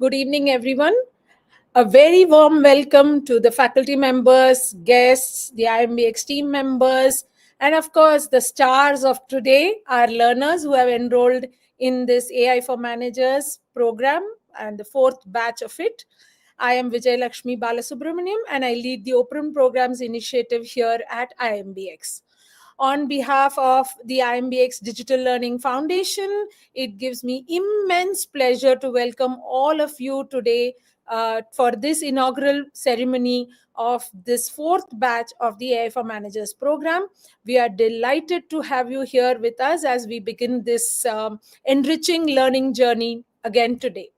Good evening, everyone. A very warm welcome to the faculty members, guests, the IIMBx team members, and of course, the stars of today, our learners who have enrolled in this AI for Managers program and the fourth batch of it. I am Vijay Lakshmi Balasubramaniam, and I lead the Open Programs Initiative here at IIMBx. On behalf of the IIMBx Digital Learning Foundation, it gives me immense pleasure to welcome all of you today for this inaugural ceremony of this fourth batch of the AI for Managers program. We are delighted to have you here with us as we begin this enriching learning journey again today.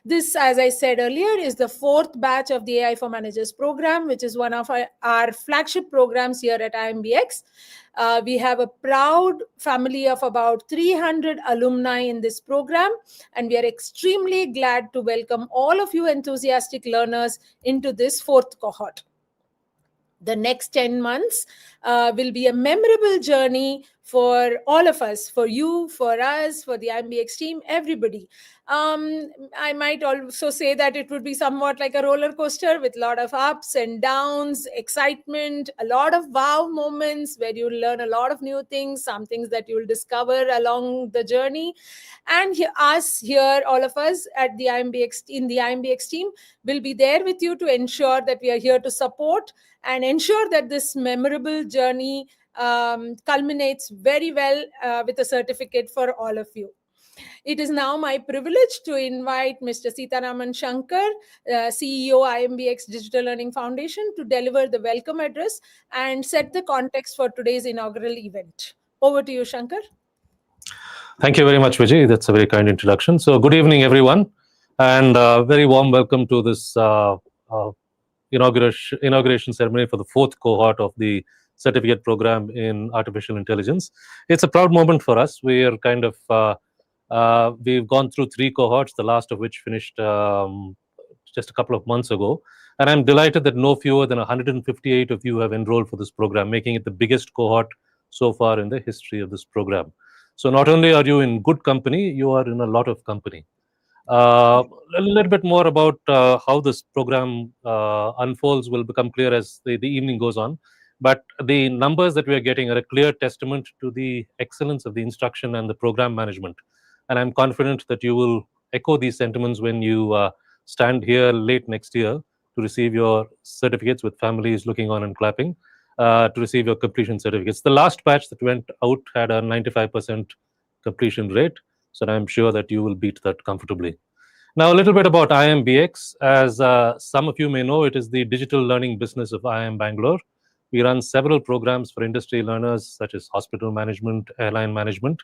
This, as I said earlier, is the fourth batch of the AI for Managers program, which is one of our flagship programs here at IIMBx. We have a proud family of about 300 alumni in this program, and we are extremely glad to welcome all of you enthusiastic learners into this fourth cohort. The next 10 months will be a memorable journey for all of us, for you, for us, for the IIMBx team, everybody. I might also say that it would be somewhat like a roller coaster with a lot of ups and downs, excitement, a lot of wow moments where you'll learn a lot of new things, some things that you'll discover along the journey. And all of us at the IIMBx team will be there with you to ensure that we are here to support and ensure that this memorable journey culminates very well with a certificate for all of you. It is now my privilege to invite Mr. Sitaraman Shankar, CEO IIMBx Digital Learning Foundation, to deliver the welcome address and set the context for today's inaugural event. Over to you, Shankar. Thank you very much, Vijay. That's a very kind introduction. So good evening, everyone, and very warm welcome to this inauguration ceremony for the fourth cohort of the certificate program in artificial intelligence. It's a proud moment for us. We are kind of, we've gone through 3 cohorts, the last of which finished just a couple of months ago. And I'm delighted that no fewer than 158 of you have enrolled for this program, making it the biggest cohort so far in the history of this program. So not only are you in good company, you are in a lot of company. A little bit more about how this program unfolds will become clear as the evening goes on. But the numbers that we are getting are a clear testament to the excellence of the instruction and the program management. And I'm confident that you will echo these sentiments when you stand here late next year to receive your certificates with families looking on and clapping, to receive your completion certificates. The last batch that went out had a 95% completion rate. So I'm sure that you will beat that comfortably. Now, a little bit about IIMBx. As some of you may know, it is the digital learning business of IIM Bangalore. We run several programs for industry learners, such as hospital management, airline management,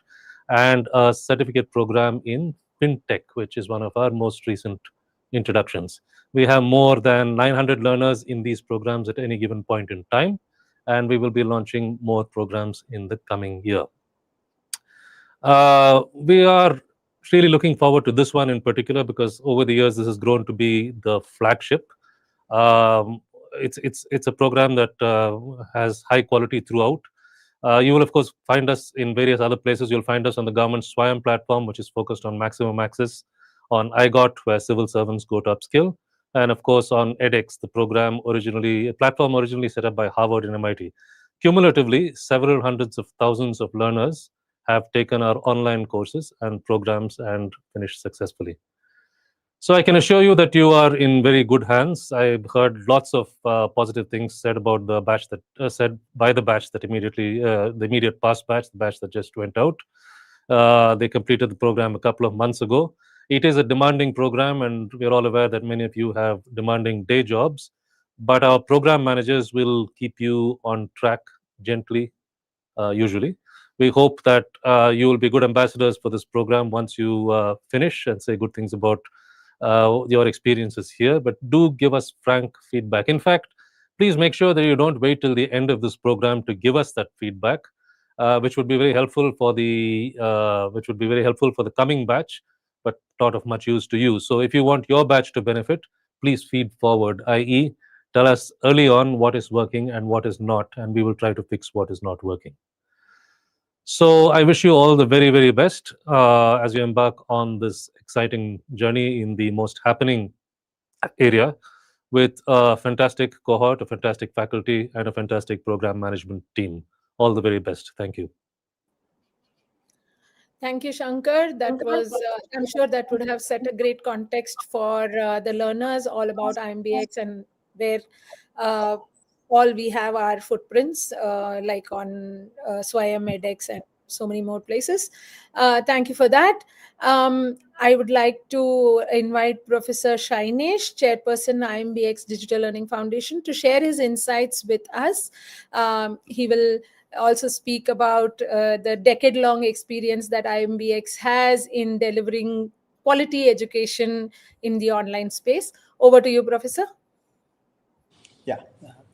and a certificate program in fintech, which is one of our most recent introductions. We have more than 900 learners in these programs at any given point in time, and we will be launching more programs in the coming year. We are really looking forward to this one in particular because over the years this has grown to be the flagship. It's a program that has high quality throughout. You will of course find us in various other places. You'll find us on the government Swayam platform, which is focused on maximum access, on iGOT, where civil servants go to upskill, and of course on edX, the platform originally set up by Harvard and MIT. Cumulatively, several hundreds of thousands of learners have taken our online courses and programs and finished successfully. So I can assure you that you are in very good hands. I've heard lots of positive things said about the batch that immediately, the immediate past batch, the batch that just went out. They completed the program a couple of months ago. It is a demanding program, and we're all aware that many of you have demanding day jobs. But our program managers will keep you on track gently, usually. We hope that you will be good ambassadors for this program once you finish and say good things about your experiences here. But do give us frank feedback. In fact, please make sure that you don't wait till the end of this program to give us that feedback, which would be very helpful for the coming batch, but not of much use to you. So if you want your batch to benefit, please feed forward, i.e., tell us early on what is working and what is not, and we will try to fix what is not working. So I wish you all the very, very best as you embark on this exciting journey in the most happening area, with a fantastic cohort, a fantastic faculty, and a fantastic program management team. All the very best. Thank you. Thank you, Shankar. That was, I'm sure that would have set a great context for the learners all about IIMBx and where uh, all we have our footprints, like on Swayam edX and so many more places. Thank you for that. I would like to invite Professor Shainesh, Chairperson IIMBx Digital Learning Foundation, to share his insights with us. He will also speak about the decade-long experience that IIMBx has in delivering quality education in the online space. Over to you, Professor. Yeah,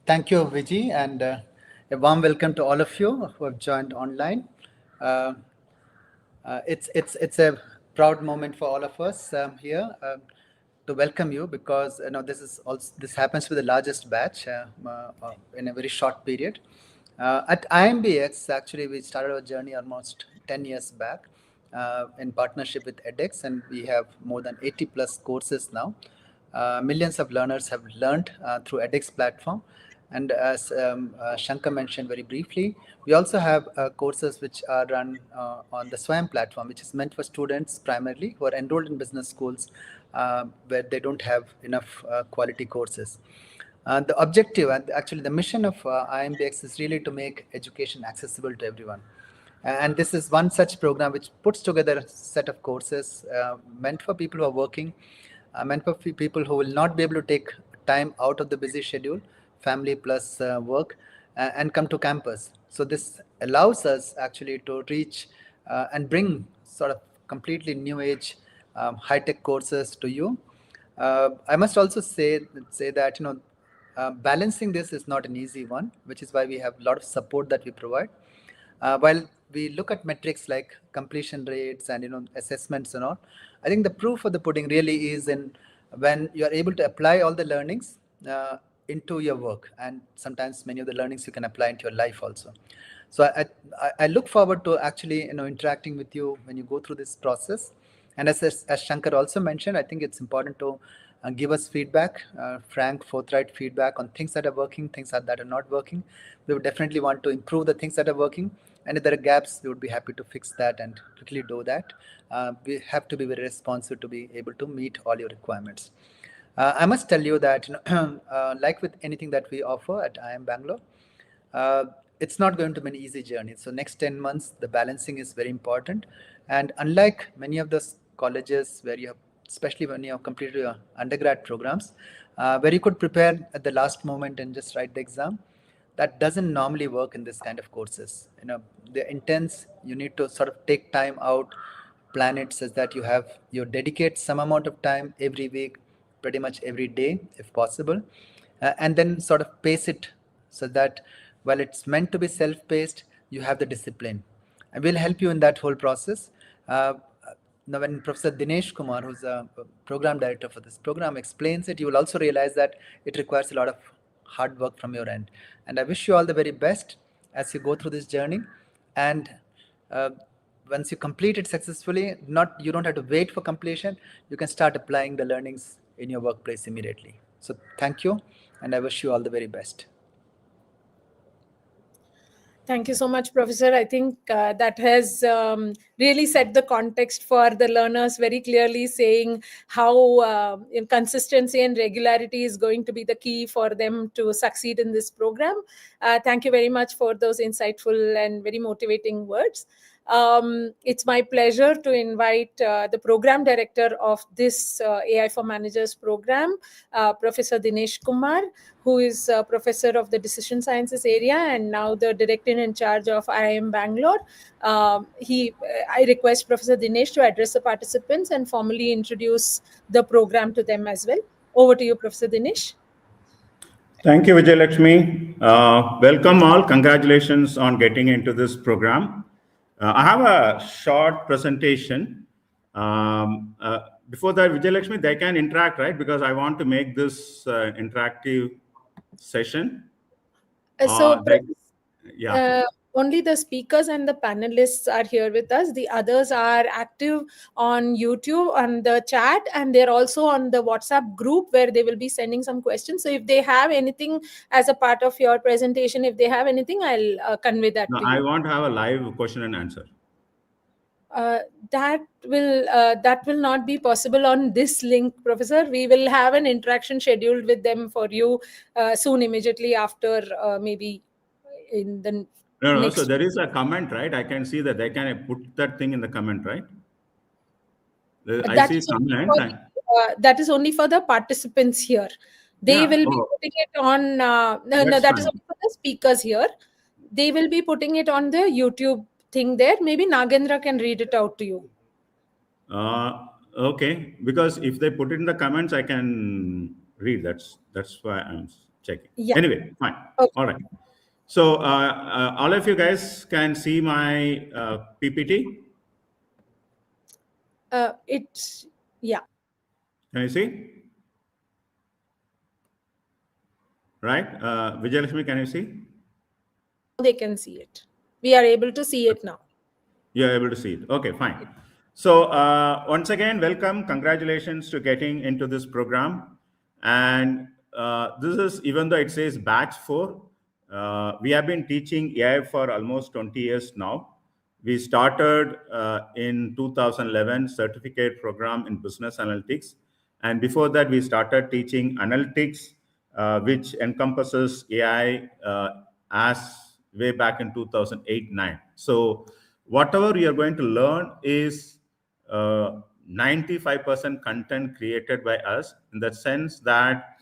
thank you, Viji, and a warm welcome to all of you who have joined online. Uh, it's a proud moment for all of us here to welcome you, because this happens to be the largest batch in a very short period. At IIMBx, actually, we started our journey almost 10 years back in partnership with edX, and we have more than 80 plus courses now. Millions of learners have learned through edX platform. And as Shankar mentioned very briefly, we also have courses which are run on the Swayam platform, which is meant for students primarily who are enrolled in business schools where they don't have enough quality courses. The objective and actually the mission of IIMBx is really to make education accessible to everyone. And this is one such program which puts together a set of courses meant for people who are working, meant for people who will not be able to take time out of the busy schedule, family plus work, and come to campus. So this allows us actually to reach and bring sort of completely new age high-tech courses to you. I must also say that balancing this is not an easy one, which is why we have a lot of support that we provide. While we look at metrics like completion rates and assessments and all, I think the proof of the pudding really is in when you are able to apply all the learnings into your work, and sometimes many of the learnings you can apply into your life also. So I look forward to actually interacting with you when you go through this process. And as Shankar also mentioned, I think it's important to give us feedback, frank, forthright feedback on things that are working, things that are not working. We would definitely want to improve the things that are working. And if there are gaps, we would be happy to fix that and quickly do that. We have to be very responsive to be able to meet all your requirements. I must tell you that, like with anything that we offer at IIM Bangalore, uh, it's not going to be an easy journey. So next 10 months, the balancing is very important. And unlike many of those colleges where you have, especially when you have completed your undergrad programs, where you could prepare at the last moment and just write the exam, that doesn't normally work in this kind of courses. They're intense. You need to sort of take time out, plan it such that you dedicate some amount of time every week, pretty much every day if possible, and then sort of pace it so that while it's meant to be self-paced, you have the discipline. And we'll help you in that whole process. Now, when Professor Dinesh Kumar, who's a program director for this program, explains it, you will also realize that it requires a lot of hard work from your end. And I wish you all the very best as you go through this journey. And once you complete it successfully, you don't have to wait for completion. You can start applying the learnings in your workplace immediately. So thank you, and I wish you all the very best. Thank you so much, Professor. I think that has really set the context for the learners very clearly, saying how consistency and regularity is going to be the key for them to succeed in this program. Thank you very much for those insightful and very motivating words. It's my pleasure to invite the program director of this AI for Managers program, Professor Dinesh Kumar, who is a professor of the decision sciences area and now the director in charge of IIM Bangalore. I request Professor Dinesh to address the participants and formally introduce the program to them as well. Over to you, Professor Dinesh. Thank you, Vijay Lakshmi. Welcome all. Congratulations on getting into this program. I have a short presentation. Before that, Vijay Lakshmi, they can interact, right? Because I want to make this interactive session. Only the speakers and the panelists are here with us. The others are active on YouTube, on the chat, and they're also on the WhatsApp group where they will be sending some questions. So if they have anything as a part of your presentation, if they have anything, I'll convey that to you. I want to have a live question and answer. That will not be possible on this link, Professor. We will have an interaction scheduled with them for you soon, immediately after maybe in the No. So there is a comment, right? I can see that they can put that thing in the comment, right? I see comment. That is only for the participants here. They will be putting it on. That is only for the speakers here. They will be putting it on the YouTube thing there. Maybe Nagendra can read it out to you. Okay, because if they put it in the comments, I can read. That's why I'm checking. Yeah. Anyway, fine. Okay. All right. So all of you guys can see my PPT. Yeah. Can you see? Right, Vijay Lakshmi, can you see? They can see it. We are able to see it now. You are able to see it. Okay, fine. So once again, welcome. Congratulations to getting into this program. And this is, even though it says batch 4, we have been teaching AI for almost 20 years now. We started in 2011 certificate program in business analytics. And before that, we started teaching analytics, which encompasses AI as way back in 2008-9. So whatever you're going to learn is 95% content created by us, in the sense that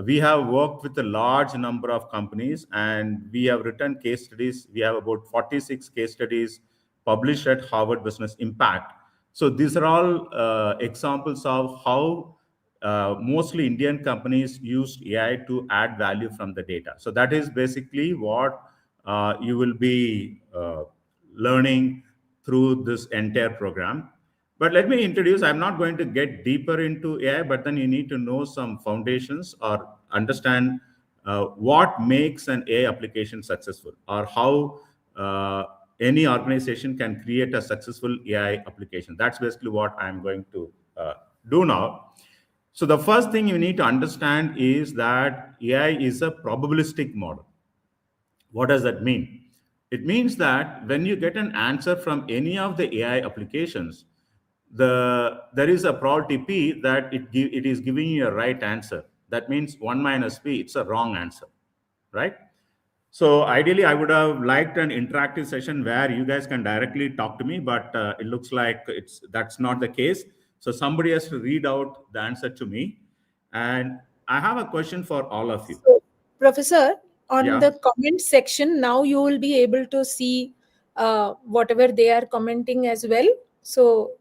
we have worked with a large number of companies and we have written case studies. We have about 46 case studies published at Harvard Business Impact. So these are all examples of how mostly Indian companies use AI to add value from the data. So that is basically what you will be learning through this entire program. But let me introduce, I'm not going to get deeper into AI, but then you need to know some foundations or understand what makes an AI application successful, or how any organization can create a successful AI application. That's basically what I'm going to do now. So the first thing you need to understand is that AI is a probabilistic model. What does that mean? It means that when you get an answer from any of the AI applications, there is a probability P that it is giving you a right answer. That means 1 minus P, it's a wrong answer, right? So ideally, I would have liked an interactive session where you guys can directly talk to me, but it looks like that's not the case. So somebody has to read out the answer to me. And I have a question for all of you. So, Professor, on the comment section, now you will be able to see whatever they are commenting as well. So,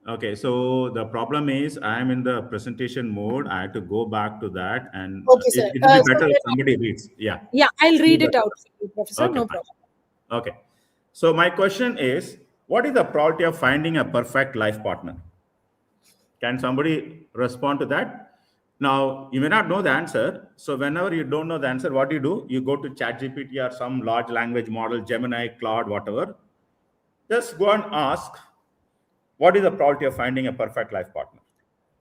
okay, so the problem is I am in the presentation mode. I have to go back to that, and okay, sir. It will be better if somebody reads. Yeah. Yeah, I'll read it out for you, Professor. Okay, no fine. problem. Okay. So my question is, what is the probability of finding a perfect life partner? Can somebody respond to that? Now, you may not know the answer. So whenever you don't know the answer, what do? You go to ChatGPT or some large language model, Gemini, Claude, whatever. Just go and ask, what is the probability of finding a perfect life partner?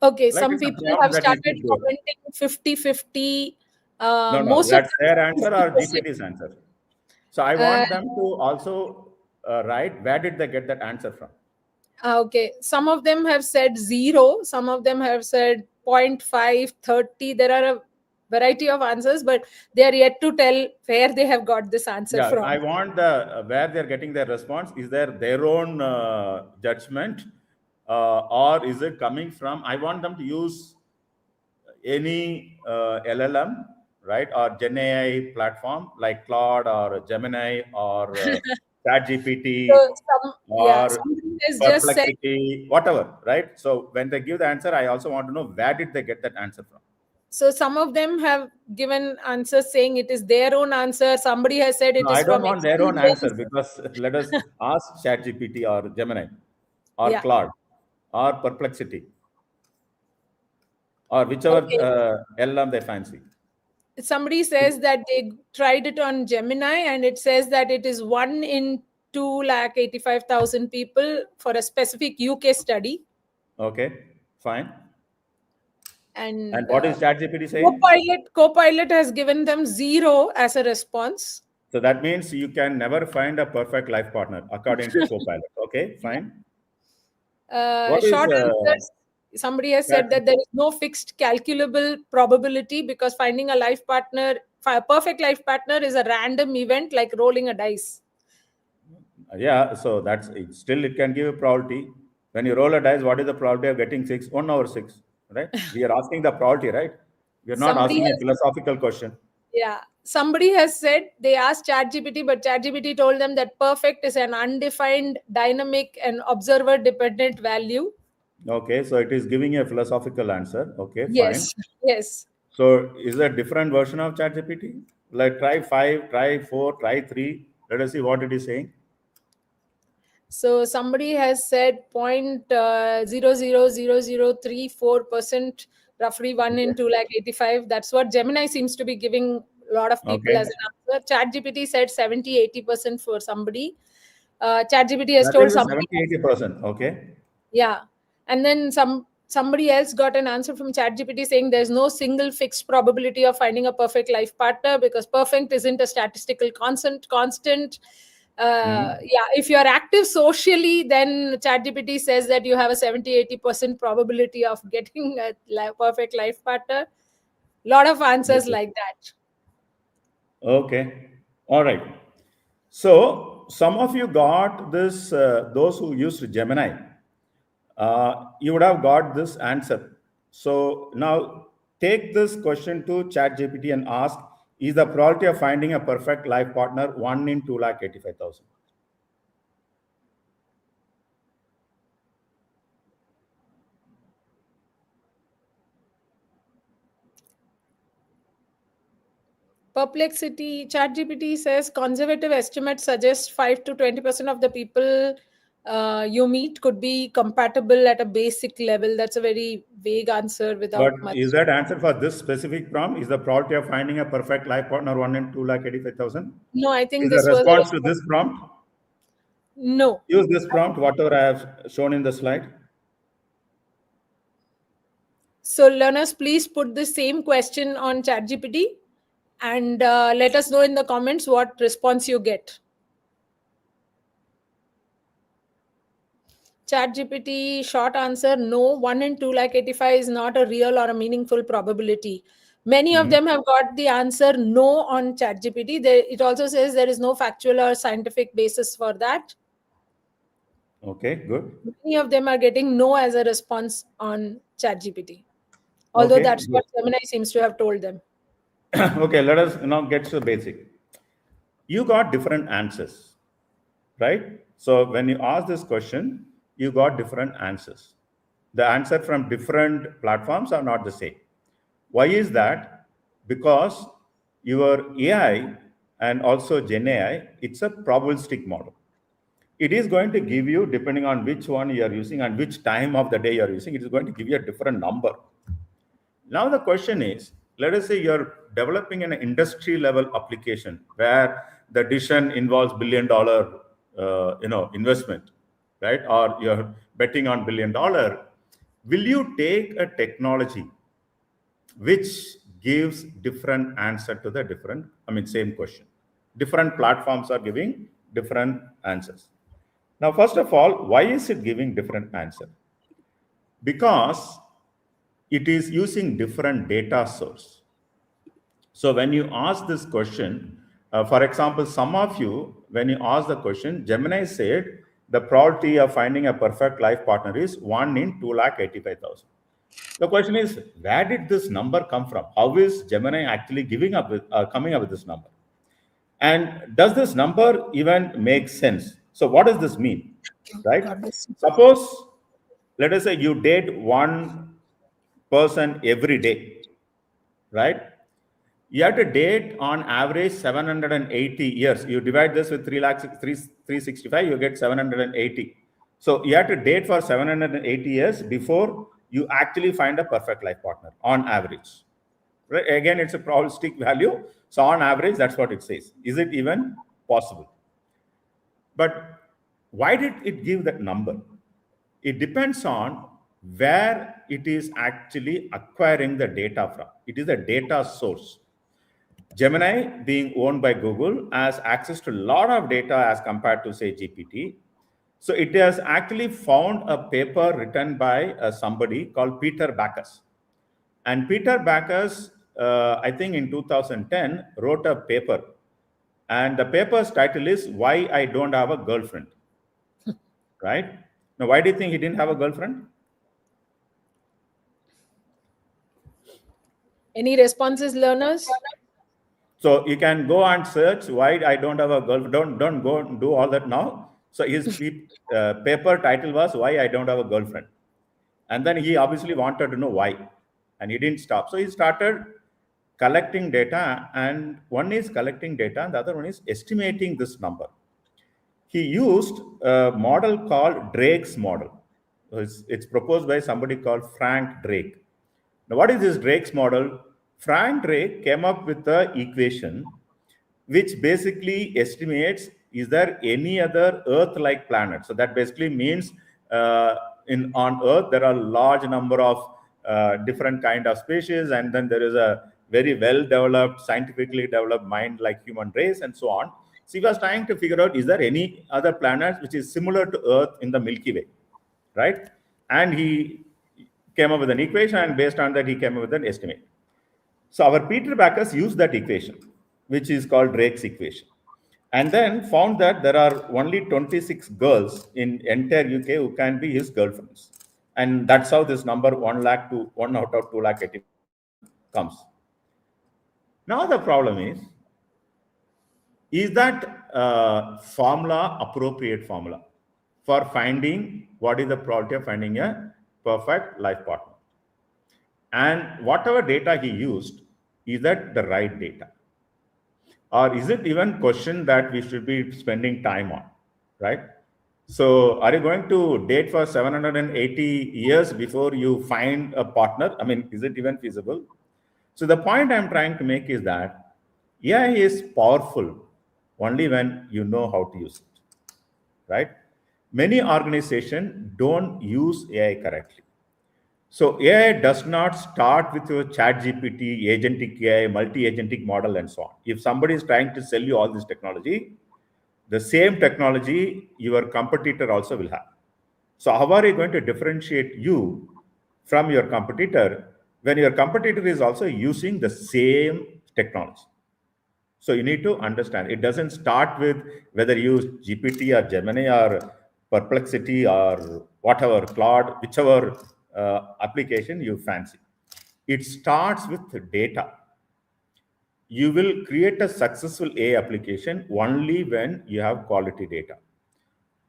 Okay, like some people have started commenting 50-50. No, that's their answer or GPT's answer. So I want them to also write, where did they get that answer from? Okay, some of them have said 0, some of them have said 0.5, 30. There are variety of answers, but they are yet to tell where they have got this answer Yeah, from. I want the where they're getting their response. Is there their own judgment, or is it coming from? I want them to use any LLM, right, or Gen AI platform like Claude or Gemini or ChatGPT So or somebody has just said. Perplexity, whatever, right? So when they give the answer, I also want to know where did they get that answer from. So some of them have given answers saying it is their own answer. Somebody has said No, it I is don't from want their own answer experience. because let us ask ChatGPT or Gemini or Yeah. Claude or Perplexity or whichever Okay. LLM they fancy. Somebody says that they tried it on Gemini and it says that it is 1 in 285,000 people for a specific UK study. Okay, fine. And And what is ChatGPT saying? Copilot has given them 0 as a response. So that means you can never find a perfect life partner according to Copilot. Okay, fine. What is Short answers. Somebody has said that there is no fixed calculable probability because finding a life partner, a perfect life partner, is a random event like rolling a dice. Yeah, so that's it. Still it can give a probability. When you roll a dice, what is the probability of getting 6? 1 over 6, right? We are asking the probability, right? We are not Somebody asking a has philosophical question. Yeah. Somebody has said they asked ChatGPT, but ChatGPT told them that perfect is an undefined, dynamic, and observer dependent value. Okay, so it is giving a philosophical answer. Okay, fine. Yes. Yes. So is there a different version of ChatGPT? Like try 5, try 4, try 3. Let us see what it is saying. So somebody has said 0.000034%, roughly 1 in 285. That's what Gemini seems to be giving a lot of people Okay. as an answer. ChatGPT said 70-80% for somebody. ChatGPT has That told is a somebody 70-80%. Okay. Yeah. And then somebody else got an answer from ChatGPT saying there's no single fixed probability of finding a perfect life partner because perfect isn't a statistical constant. If you're active socially, then ChatGPT says that you have a 70-80% probability of getting a perfect life partner. Lot of answers Okay. like that. Okay. All right. So some of you got this, those who used Gemini, you would have got this answer. So now take this question to ChatGPT and ask, is the probability of finding a perfect life partner 1 in 285,000? Perplexity, ChatGPT says conservative estimates suggest 5 to 20% of the people you meet could be compatible at a basic level. That's a very vague answer But without much. is that answer for this specific prompt? Is the probability of finding a perfect life partner 1 in 285,000? No, I Is think the this was a response to response. this prompt? No. Use this prompt, whatever I have shown in the slide. So, learners, please put the same question on ChatGPT and let us know in the comments what response you get. ChatGPT short answer no, 1 in 285 is not a real or a meaningful probability. Many of them have got the answer no on ChatGPT. It also says there is no factual or scientific basis for that. Okay, good. Many of them are getting no as a response on ChatGPT, although Okay, that's good. what Gemini seems to have told them. Okay, let us now get to the basic. You got different answers, right? So when you ask this question, you got different answers. The answer from different platforms are not the same. Why is that? Because your AI and also Gen AI, it's a probabilistic model. It is going to give you, depending on which one you are using and which time of the day you are using, it is going to give you a different number. Now the question is, let us say you're developing an industry level application where the decision involves $1 billion, investment, right? Or you're betting on $1 billion. Will you take a technology which gives different answer to the different, same question? Different platforms are giving different answers. Now, first of all, why is it giving different answer? Because it is using different data source. So when you ask this question, for example, some of you, when you ask the question, Gemini said the probability of finding a perfect life partner is 1 in 2,85,000. The question is, where did this number come from? How is Gemini actually coming up with this number? And does this number even make sense? So what does this mean, right? Suppose, let us say you date one person every day, right? You have to date on average 780 years. You divide this with 365, you get 780. So you have to date for 780 years before you actually find a perfect life partner on average. Right? Again, it's a probabilistic value. So on average, that's what it says. Is it even possible? But why did it give that number? It depends on where it is actually acquiring the data from. It is a data source. Gemini, being owned by Google, has access to a lot of data as compared to, say, GPT. So it has actually found a paper written by somebody called Peter Backus. And Peter Backus, I think in 2010, wrote a paper. And the paper's title is Why I Don't Have a Girlfriend. Right? Now, why do you think he didn't have a girlfriend? Any responses, learners? So you can go and search why I don't have a girlfriend. Don't go and do all that now. So his paper title was Why I Don't Have a Girlfriend. And then he obviously wanted to know why. And he didn't stop. So he started collecting data. And one is collecting data, and the other one is estimating this number. He used a model called Drake's model. It's proposed by somebody called Frank Drake. Now, what is this Drake's model? Frank Drake came up with the equation which basically estimates is there any other Earth-like planet. So that basically means on Earth there are a large number of different kind of species, and then there is a very well-developed, scientifically developed mind like human race and so on. So he was trying to figure out, is there any other planet which is similar to Earth in the Milky Way, right? And he came up with an equation, and based on that, he came up with an estimate. So our Peter Backus used that equation, which is called Drake's equation, and then found that there are only 26 girls in entire UK who can be his girlfriends. And that's how this number 1 lakh to 1 out of 2 lakh 80,000 comes. Now the problem is that formula appropriate formula for finding what is the probability of finding a perfect life partner? And whatever data he used, is that the right data? Or is it even question that we should be spending time on, right? So are you going to date for 780 years before you find a partner? I mean, is it even feasible? So the point I'm trying to make is that AI is powerful only when you know how to use it, right? Many organizations don't use AI correctly. So AI does not start with your chat GPT, agentic AI, multi-agentic model, and so on. If somebody is trying to sell you all this technology, the same technology your competitor also will have. So how are you going to differentiate you from your competitor when your competitor is also using the same technology? So you need to understand, it doesn't start with whether you use GPT or Gemini or Perplexity or whatever, Claude, whichever application you fancy. It starts with data. You will create a successful AI application only when you have quality data.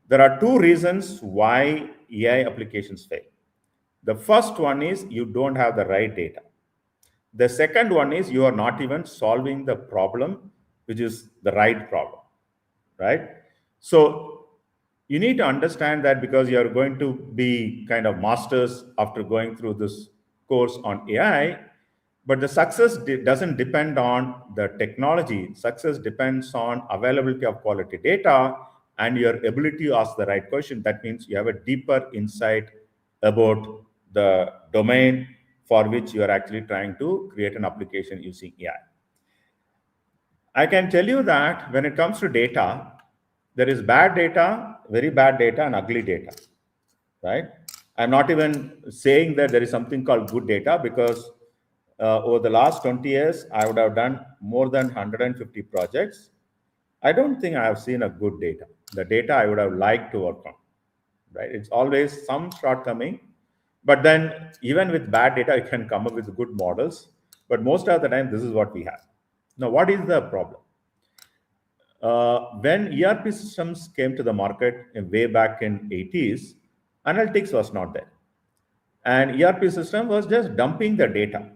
There are two reasons why AI applications fail. The first one is you don't have the right data. The second one is you are not even solving the problem, which is the right problem, right? So you need to understand that, because you are going to be kind of masters after going through this course on AI, but the success doesn't depend on the technology. Success depends on availability of quality data and your ability to ask the right question. That means you have a deeper insight about the domain for which you are actually trying to create an application using AI. I can tell you that when it comes to data, there is bad data, very bad data, and ugly data, right? I'm not even saying that there is something called good data, because over the last 20 years, I would have done more than 150 projects. I don't think I have seen a good data. The data I would have liked to work on, right? It's always some shortcoming, but then even with bad data, you can come up with good models. But most of the time, this is what we have. Now, what is the problem? When ERP systems came to the market way back in 80s, analytics was not there. And ERP system was just dumping the data.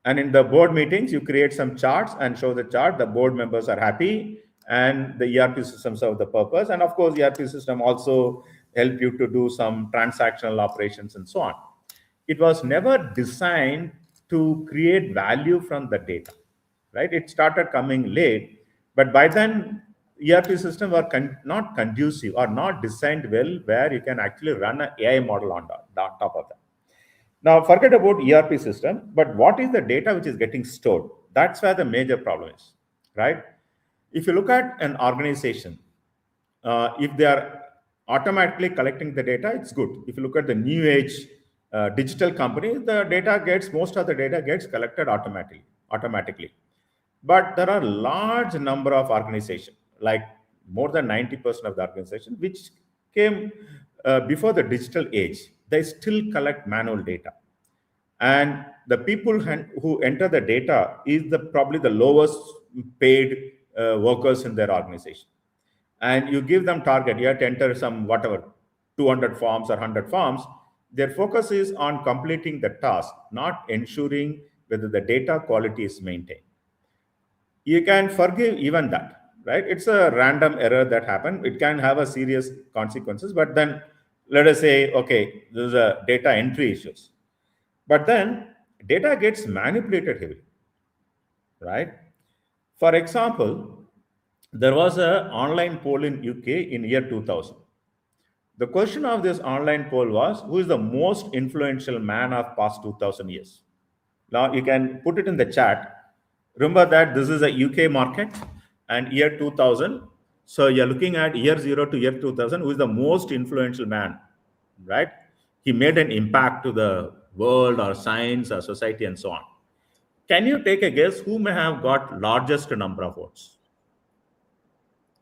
And in the board meetings, you create some charts and show the chart. The board members are happy, and the ERP system serve the purpose. And of course, ERP system also help you to do some transactional operations and so on. It was never designed to create value from the data, right? It started coming late, but by then, ERP system were not conducive or not designed well where you can actually run an AI model on top of that. Now, forget about ERP system, but what is the data which is getting stored? That's where the major problem is, right? If you look at an organization, if they are automatically collecting the data, it's good. If you look at the new age digital company, most of the data gets collected automatically. But there are a large number of organizations, like more than 90% of the organization, which came before the digital age. They still collect manual data. And the people who enter the data is probably the lowest paid workers in their organization. And you give them target, you have to enter some 200 forms or 100 forms. Their focus is on completing the task, not ensuring whether the data quality is maintained. You can forgive even that, right? It's a random error that happened. It can have a serious consequences, but then let us say, okay, there's a data entry issues. But then data gets manipulated heavily, right? For example, there was an online poll in UK in year 2000. The question of this online poll was, who is the most influential man of past 2000 years? Now you can put it in the chat. Remember that this is a UK market and year 2000. So you're looking at year 0 to year 2000, who is the most influential man, right? He made an impact to the world or science or society and so on. Can you take a guess who may have got largest number of votes?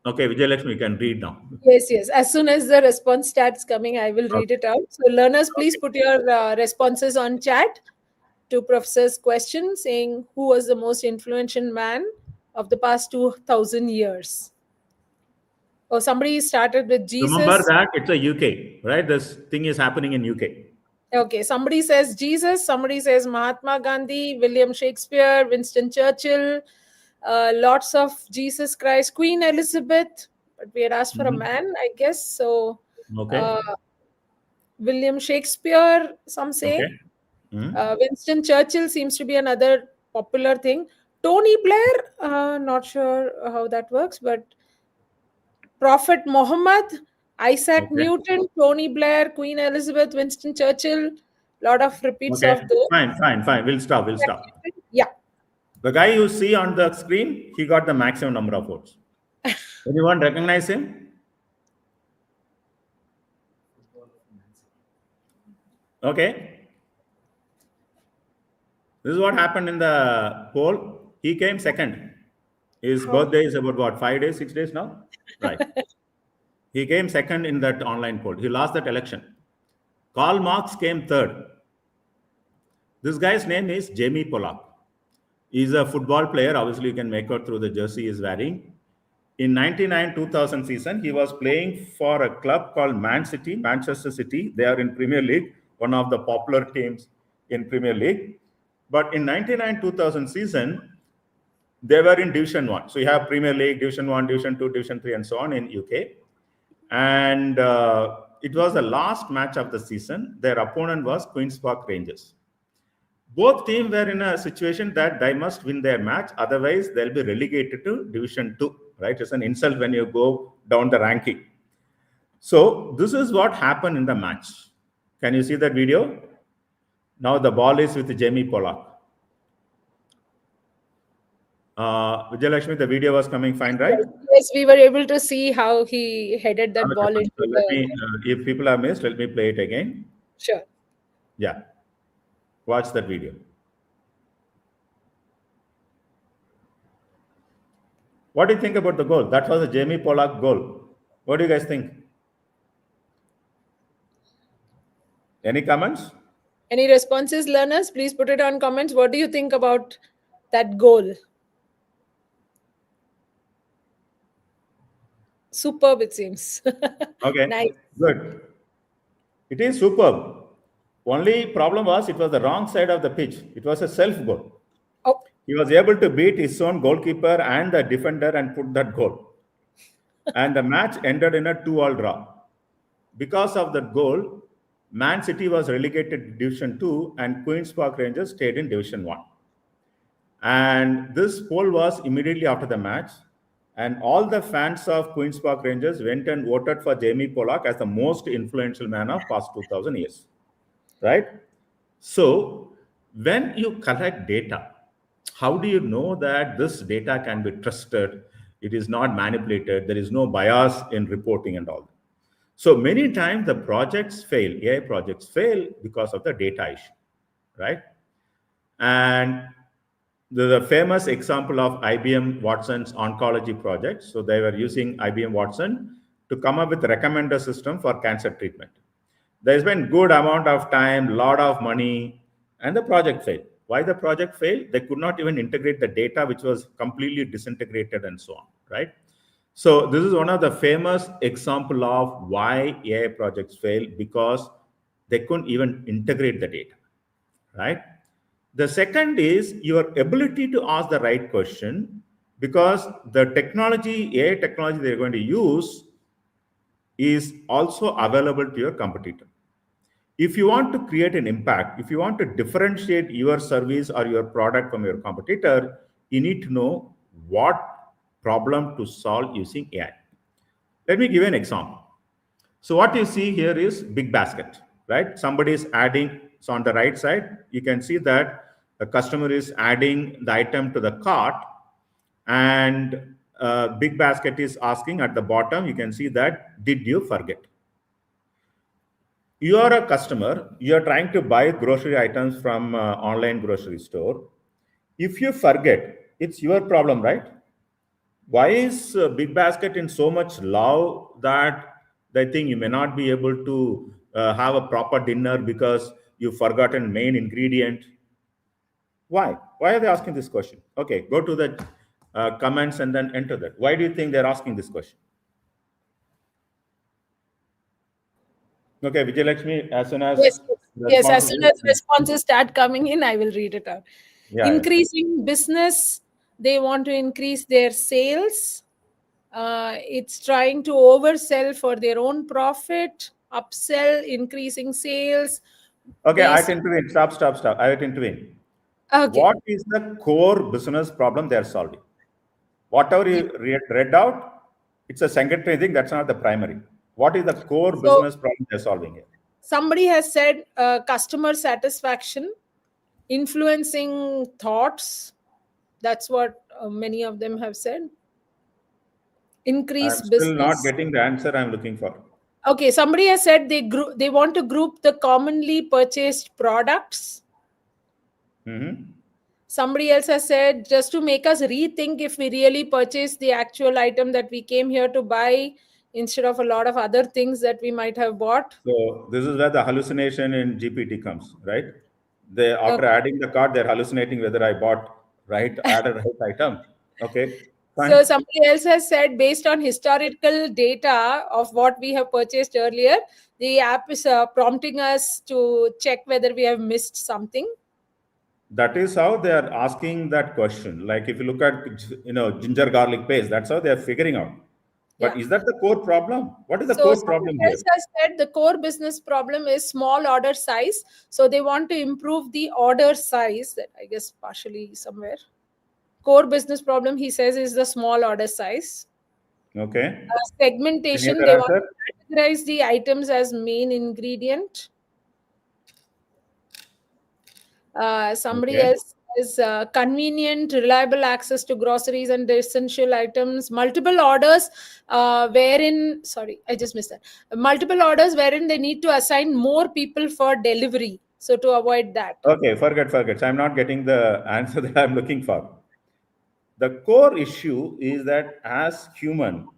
Okay, Vijayalakshmi, you can read now. Yes. As soon as the response starts coming, I will read it out. So learners, please put your responses on chat to Professor's question, saying who was the most influential man of the past 2000 years. Oh, somebody started with Jesus. Remember that it's a UK, right? This thing is happening in UK. Okay, somebody says Jesus, somebody says Mahatma Gandhi, William Shakespeare, Winston Churchill, lots of Jesus Christ, Queen Elizabeth, but we had asked for a man, I guess. So, Okay. William Shakespeare, some say. Okay. Winston Churchill seems to be another popular thing. Tony Blair, not sure how that works, but Prophet Muhammad, Isaac Newton, Tony Blair, Queen Elizabeth, Winston Churchill, lot of repeats of those. Fine. We'll stop. Yeah. The guy you see on the screen, he got the maximum number of votes. Anyone recognize him? Okay. This is what happened in the poll. He came second. His birthday is about what, 5 days, 6 days now? Right. He came second in that online poll. He lost that election. Karl Marx came third. This guy's name is Jamie Pollock. He's a football player. Obviously, you can make out through the jersey is wearing. In 99-2000 season, he was playing for a club called Manchester City. They are in Premier League, one of the popular teams in Premier League. But in 99-2000 season, they were in Division 1. So you have Premier League, Division 1, Division 2, Division 3, and so on in UK. And it was the last match of the season. Their opponent was Queen's Park Rangers. Both teams were in a situation that they must win their match, otherwise they'll be relegated to Division 2, right? It's an insult when you go down the ranking. So this is what happened in the match. Can you see that video? Now the ball is with Jamie Pollock. Vijayalakshmi, the video was coming fine, right? Yes, we were able to see how he headed that ball into if people are missed, let me play it again. Sure. Yeah. Watch that video. What do you think about the goal? That was a Jamie Pollock goal. What do you guys think? Any comments? Any responses, learners? Please put it on comments. What do you think about that goal? Superb, it seems. Okay, Nice. good. It is superb. Only problem was it was the wrong side of the pitch. It was a self goal. Oh, He was able to beat his own goalkeeper and the defender and put that goal. And the match ended in a 2-all draw. Because of that goal, Man City was relegated to Division 2 and Queen's Park Rangers stayed in Division 1. And this poll was immediately after the match. And all the fans of Queen's Park Rangers went and voted for Jamie Pollock as the most influential man of past 2000 years. Right? So when you collect data, how do you know that this data can be trusted? It is not manipulated. There is no bias in reporting and all that. So many times the projects fail, AI projects fail because of the data issue, right? And the famous example of IBM Watson's oncology project. So they were using IBM Watson to come up with a recommender system for cancer treatment. There's been good amount of time, lot of money, and the project failed. Why the project failed? They could not even integrate the data, which was completely disintegrated and so on, right? So this is one of the famous example of why AI projects fail, because they couldn't even integrate the data, right? The second is your ability to ask the right question, because the technology, AI technology they're going to use is also available to your competitor. If you want to create an impact, if you want to differentiate your service or your product from your competitor, you need to know what problem to solve using AI. Let me give you an example. So what you see here is big basket, right? Somebody is adding, so on the right side, you can see that the customer is adding the item to the cart, and big basket is asking at the bottom, you can see that, did you forget? You are a customer, you are trying to buy grocery items from online grocery store. If you forget, it's your problem, right? Why is Big Basket in so much love that they think you may not be able to have a proper dinner because you've forgotten main ingredient? Why? Why are they asking this question? Okay, go to the comments and then enter that. Why do you think they're asking this question? Okay, Vijayalakshmi, as soon as yes. Yes, as responses, soon as responses start coming in, I will read it out. yeah. Increasing business, they want to increase their sales. It's trying to oversell for their own profit, upsell, increasing sales. Okay, I Based, can intervene. Stop. I will intervene. okay. What is the core business problem they are solving? Whatever Yeah. you read out, it's a secondary thing. That's not the primary. What is the core So business problem they're solving here? somebody has said customer satisfaction, influencing thoughts. That's what many of them have said. Increase I'm still not business. getting the answer I'm looking for. Okay, somebody has said they want to group the commonly purchased products. Mm-hmm. Somebody else has said just to make us rethink if we really purchase the actual item that we came here to buy instead of a lot of other things that we might have bought. So this is where the hallucination in GPT comes, right? They after Okay. adding the card, they're hallucinating whether I bought added right item. Okay, So fine. somebody else has said based on historical data of what we have purchased earlier, the app is prompting us to check whether we have missed something. That is how they are asking that question. Like if you look at ginger garlic paste, that's how they are figuring out. Yeah. But is that the core problem? What is the So core somebody problem here? else has said the core business problem is small order size. So they want to improve the order size. That I guess partially somewhere. Core business problem, he says, is the small order size. Okay. Any Segmentation, other they want answer? to categorize the items as main ingredient. Somebody Okay. else says convenient, reliable access to groceries and essential items. Multiple orders, wherein, sorry, I just missed that. Multiple orders wherein they need to assign more people for delivery. So to avoid that. Okay, forget. So I'm not getting the answer that I'm looking for. The core issue is that as human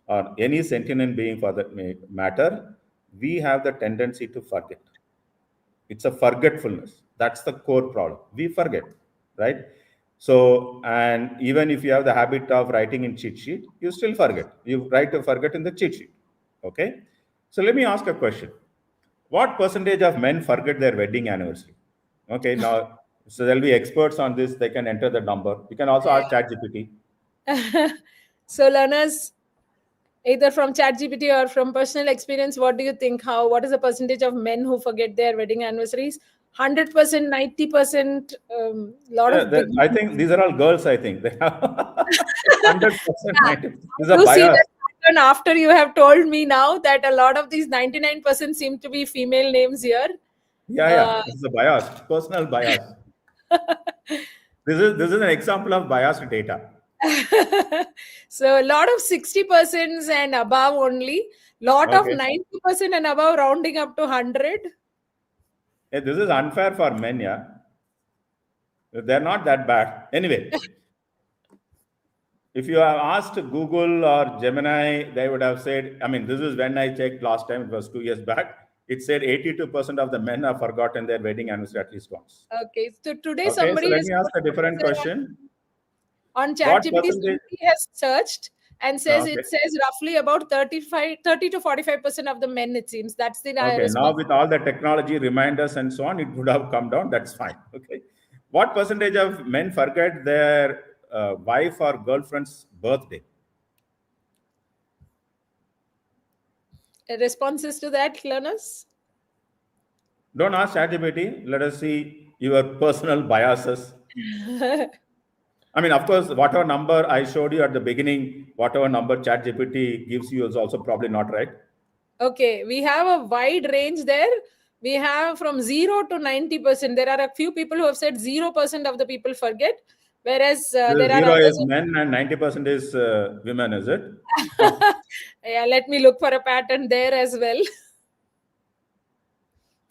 or any sentient being for that matter, we have the tendency to forget. It's a forgetfulness. That's the core problem. We forget, right? So, and even if you have the habit of writing in cheat sheet, you still forget. You write to forget in the cheat sheet. Okay. So let me ask a question. What percentage of men forget their wedding anniversary? Okay. Now, so there'll be experts on this. They can enter the number. You can also ask ChatGPT. So learners, either from ChatGPT or from personal experience, what do you think? What is the percentage of men who forget their wedding anniversaries? 100%, 90%, lot of big I think these are all girls, I think. They have 100%, Yeah, 90%. This is I a do see bias. that pattern after you have told me now that a lot of these 99% seem to be female names here. Yeah, Uh, yeah. This is a bias, personal bias. This is an example of biased data. so a lot of 60% and above only, lot of Okay. 90% and above rounding up to 100. Hey, this is unfair for men, yeah. They're not that bad. Anyway, if you have asked Google or Gemini, they would have said, I mean, this is when I checked last time, it was 2 years back. It said 82% of the men have forgotten their wedding anniversary at least once. Okay, so today Okay, so somebody let has me ask a different question. on What ChatGPT, percentage? somebody has searched and says Okay. it says roughly about 30 to 45% of the men, it seems. That's the Okay, now response. with all the technology, reminders and so on, it would have come down. That's fine. Okay. What percentage of men forget their wife or girlfriend's birthday? Responses to that, learners? Don't ask ChatGPT. Let us see your personal biases. I mean, of course, whatever number I showed you at the beginning, whatever number ChatGPT gives you is also probably not right. Okay, we have a wide range there. We have from 0 to 90%. There are a few people who have said 0% of the people forget, whereas The there are zero is others. men and 90% is women, is it? Yeah, let me look for a pattern there as well.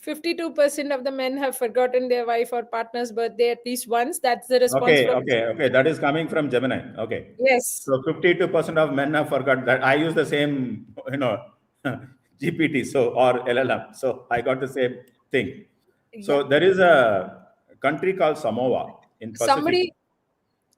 52% of the men have forgotten their wife or partner's birthday at least once. That's the response Okay, from. okay, okay. That is coming from Gemini. Okay. Yes. So 52% of men have forgot that. I use the same, GPT, so or LLM. So I got the same thing. Yeah. So there is a country called Samoa in Pacific. Somebody,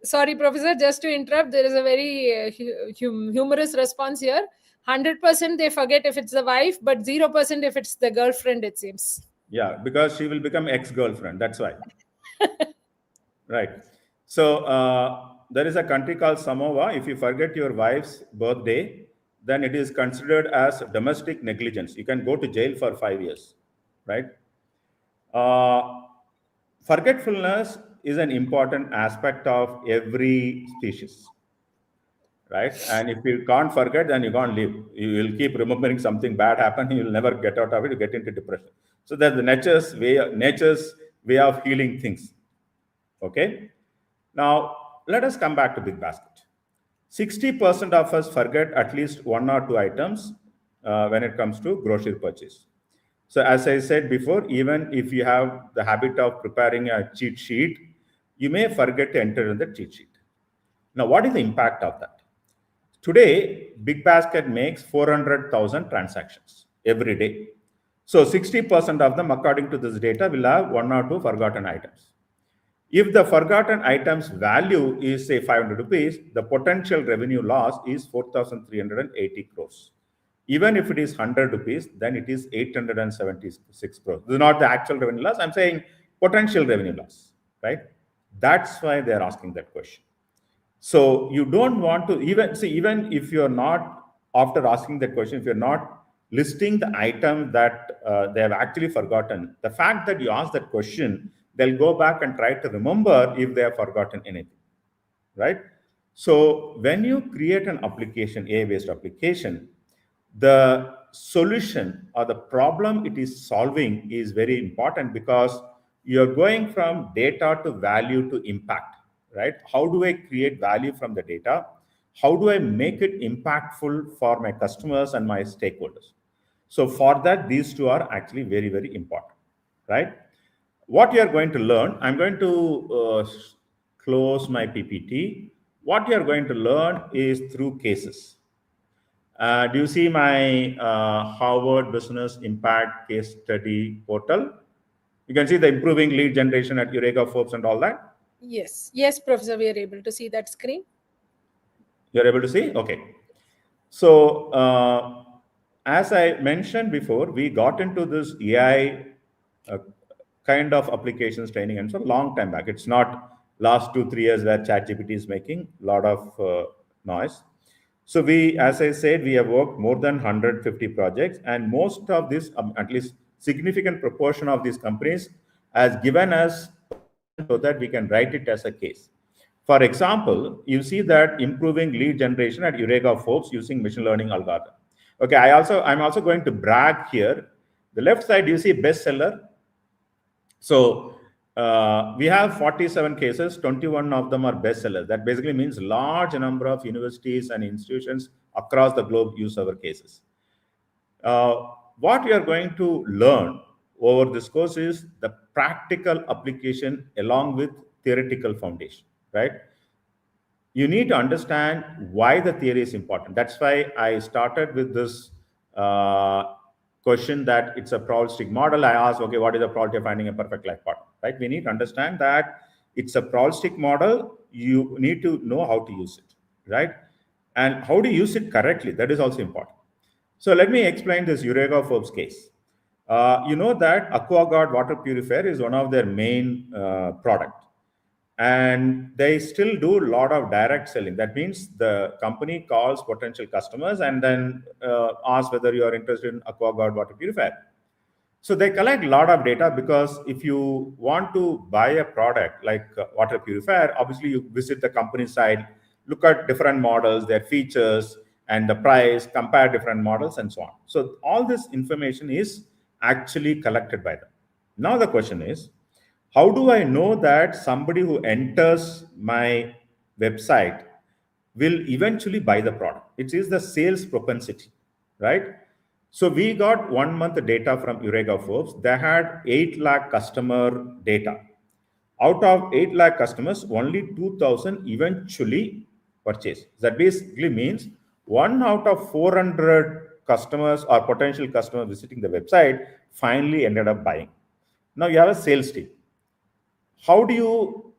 sorry, Professor, just to interrupt, there is a very humorous response here. 100% they forget if it's the wife, but 0% if it's the girlfriend, it seems. Yeah, because she will become ex-girlfriend. That's why. Right. So there is a country called Samoa. If you forget your wife's birthday, then it is considered as domestic negligence. You can go to jail for 5 years, right? Uh, Forgetfulness is an important aspect of every species, right? And if you can't forget, then you can't live. You will keep remembering something bad happened. You'll never get out of it. You get into depression. So that's the nature's way of healing things. Okay. Now let us come back to Big Basket. 60% of us forget at least one or two items when it comes to grocery purchase. So as I said before, even if you have the habit of preparing a cheat sheet, you may forget to enter in the cheat sheet. Now, what is the impact of that? Today, Big Basket makes 400,000 transactions every day. So 60% of them, according to this data, will have one or two forgotten items. If the forgotten items value is say 500 rupees, the potential revenue loss is 4,380 crores. Even if it is 100 rupees, then it is 876 crores. This is not the actual revenue loss. I'm saying potential revenue loss, right? That's why they're asking that question. So you don't want to even if you're not, after asking that question, if you're not listing the item that they have actually forgotten, the fact that you ask that question, they'll go back and try to remember if they have forgotten anything, right? So when you create an application, AI-based application, the solution or the problem it is solving is very important because you're going from data to value to impact, right? How do I create value from the data? How do I make it impactful for my customers and my stakeholders? So for that, these two are actually very, very important, right? What you are going to learn, I'm going to close my PPT. what you're going to learn is through cases. Do you see my Harvard Business Impact case study portal? You can see the improving lead generation at Eureka, Forbes, and all that. Yes, yes, Professor, we are able to see that screen. You're able to see? Okay. So, as I mentioned before, we got into this AI kind of applications training, and so long time back. It's not last 2-3 years where ChatGPT is making a lot of noise. So we, as I said, we have worked more than 150 projects, and most of this, at least significant proportion of these companies, has given us permission so that we can write it as a case. For example, you see that improving lead generation at Eureka Forbes using machine learning algorithm. Okay, I'm also going to brag here. The left side, you see bestseller. So we have 47 cases, 21 of them are bestsellers. That basically means large number of universities and institutions across the globe use our cases. What we are going to learn over this course is the practical application along with theoretical foundation, right? You need to understand why the theory is important. That's why I started with this question that it's a probabilistic model. I asked, okay, what is the probability of finding a perfect life partner, right? We need to understand that it's a probabilistic model. You need to know how to use it, right? And how to use it correctly, that is also important. So let me explain this Eureka Forbes case. You know that AquaGuard water purifier is one of their main product. And they still do a lot of direct selling. That means the company calls potential customers and then asks whether you are interested in AquaGuard water purifier. So they collect a lot of data, because if you want to buy a product like water purifier, obviously you visit the company site, look at different models, their features and the price, compare different models and so on. So all this information is actually collected by them. Now the question is, how do I know that somebody who enters my website will eventually buy the product? It is the sales propensity, right? So we got 1 month data from Eureka Forbes. They had 8 lakh customer data. Out of 8 lakh customers, only 2,000 eventually purchase. That basically means 1 out of 400 customers or potential customers visiting the website finally ended up buying. Now you have a sales team. How do you,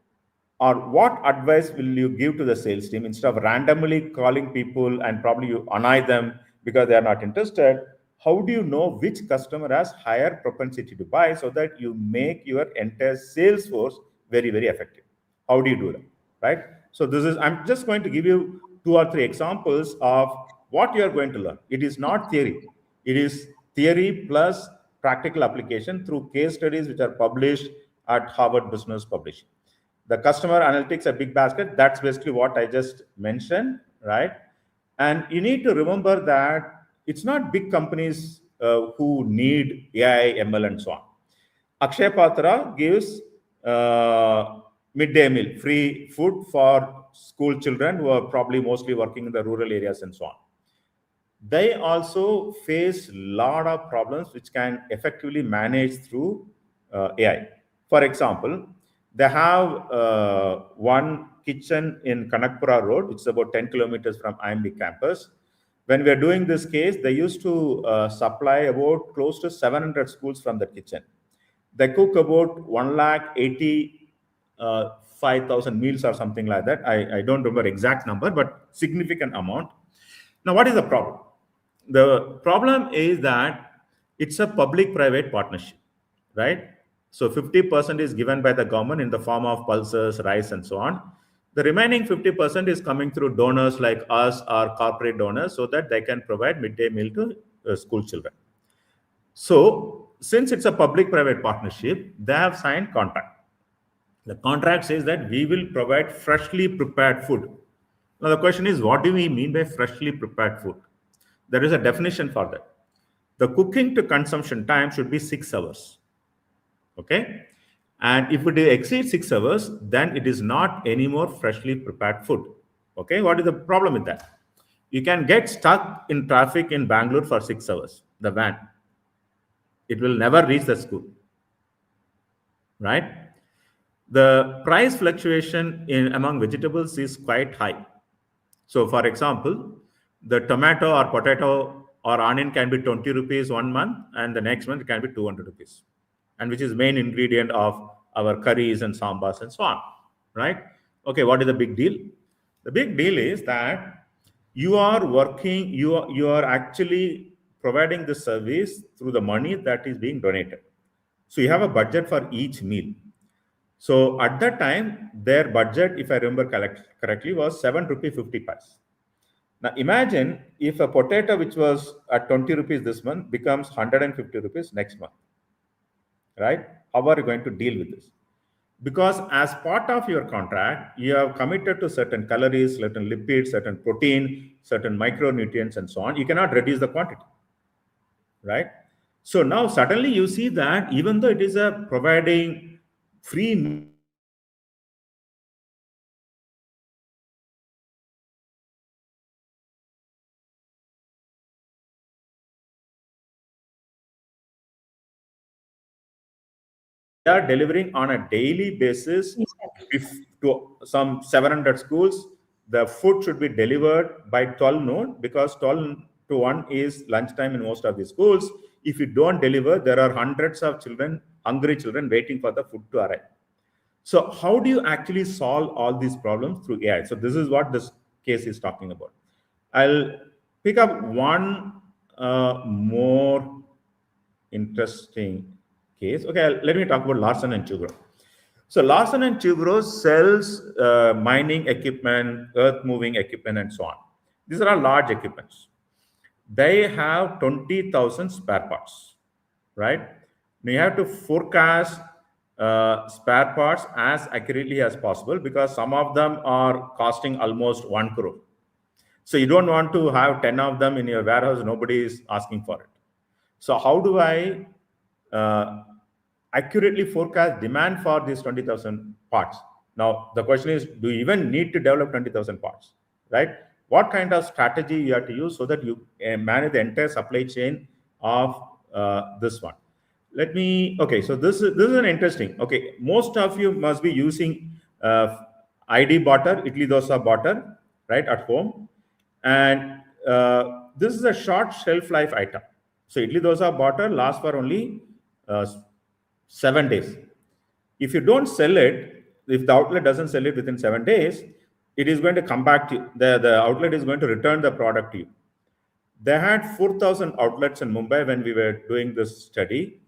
or what advice will you give to the sales team instead of randomly calling people and probably you annoy them because they are not interested? How do you know which customer has higher propensity to buy so that you make your entire sales force very, very effective? How do you do that, right? So this is, I'm just going to give you 2 or 3 examples of what you are going to learn. It is not theory. It is theory plus practical application through case studies which are published at Harvard Business Publishing. The customer analytics, a big basket, that's basically what I just mentioned, right? And you need to remember that it's not big companies who need AI, ML, and so on. Akshay Patra gives midday meal, free food for school children who are probably mostly working in the rural areas and so on. They also face a lot of problems which can effectively manage through AI. For example, they have one kitchen in Kanakpura Road, which is about 10 kilometers from IIMB campus. When we are doing this case, they used to supply about close to 700 schools from the kitchen. They cook about 185,000 meals or something like that. I don't remember exact number, but significant amount. Now, what is the problem? The problem is that it's a public-private partnership, right? So 50% is given by the government in the form of pulses, rice, and so on. The remaining 50% is coming through donors like us or corporate donors so that they can provide midday meal to school children. So since it's a public-private partnership, they have signed contract. The contract says that we will provide freshly prepared food. Now the question is, what do we mean by freshly prepared food? There is a definition for that. The cooking to consumption time should be 6 hours. Okay? And if it exceeds 6 hours, then it is not anymore freshly prepared food. Okay? What is the problem with that? You can get stuck in traffic in Bangalore for 6 hours, the van. It will never reach the school. Right? the price fluctuation among vegetables is quite high. So, for example, the tomato or potato or onion can be 20 rupees 1 month, and the next month it can be 200 rupees, and which is main ingredient of our curries and sambas and so on, right? Okay, what is the big deal? The big deal is that you are working, you are actually providing the service through the money that is being donated. So you have a budget for each meal. So at that time, their budget, if I remember correctly, was 7 rupee 50 paise. Now imagine if a potato which was at 20 rupees this month becomes 150 rupees next month, right? How are you going to deal with this? Because as part of your contract, you have committed to certain calories, certain lipids, certain protein, certain micronutrients, and so on. You cannot reduce the quantity, right? So now suddenly you see that even though it is a providing free meal to the community, they are delivering on a daily basis. If to some 700 schools, the food should be delivered by 12 noon, because 12 to 1 is lunchtime in most of the schools. If you don't deliver, there are hundreds of children, hungry children, waiting for the food to arrive. So how do you actually solve all these problems through AI? So this is what this case is talking about. I'll pick up one more interesting case. Okay, let me talk about Larsen and Toubro. So Larsen and Toubro sells mining equipment, earth moving equipment, and so on. These are all large equipments. They have 20,000 spare parts, right? Now you have to forecast spare parts as accurately as possible, because some of them are costing almost 1 crore. So you don't want to have 10 of them in your warehouse. Nobody is asking for it. So how do I accurately forecast demand for these 20,000 parts? Now, the question is, do you even need to develop 20,000 parts, right? What kind of strategy you have to use so that you manage the entire supply chain of this one? Okay, so this is an interesting, okay, most of you must be using ID butter, idli dosa butter, right, at home. And this is a short shelf life item. So idli dosa butter lasts for only 7 days. If you don't sell it, if the outlet doesn't sell it within 7 days, it is going to come back to you. The outlet is going to return the product to you. They had 4,000 outlets in Mumbai when we were doing this study.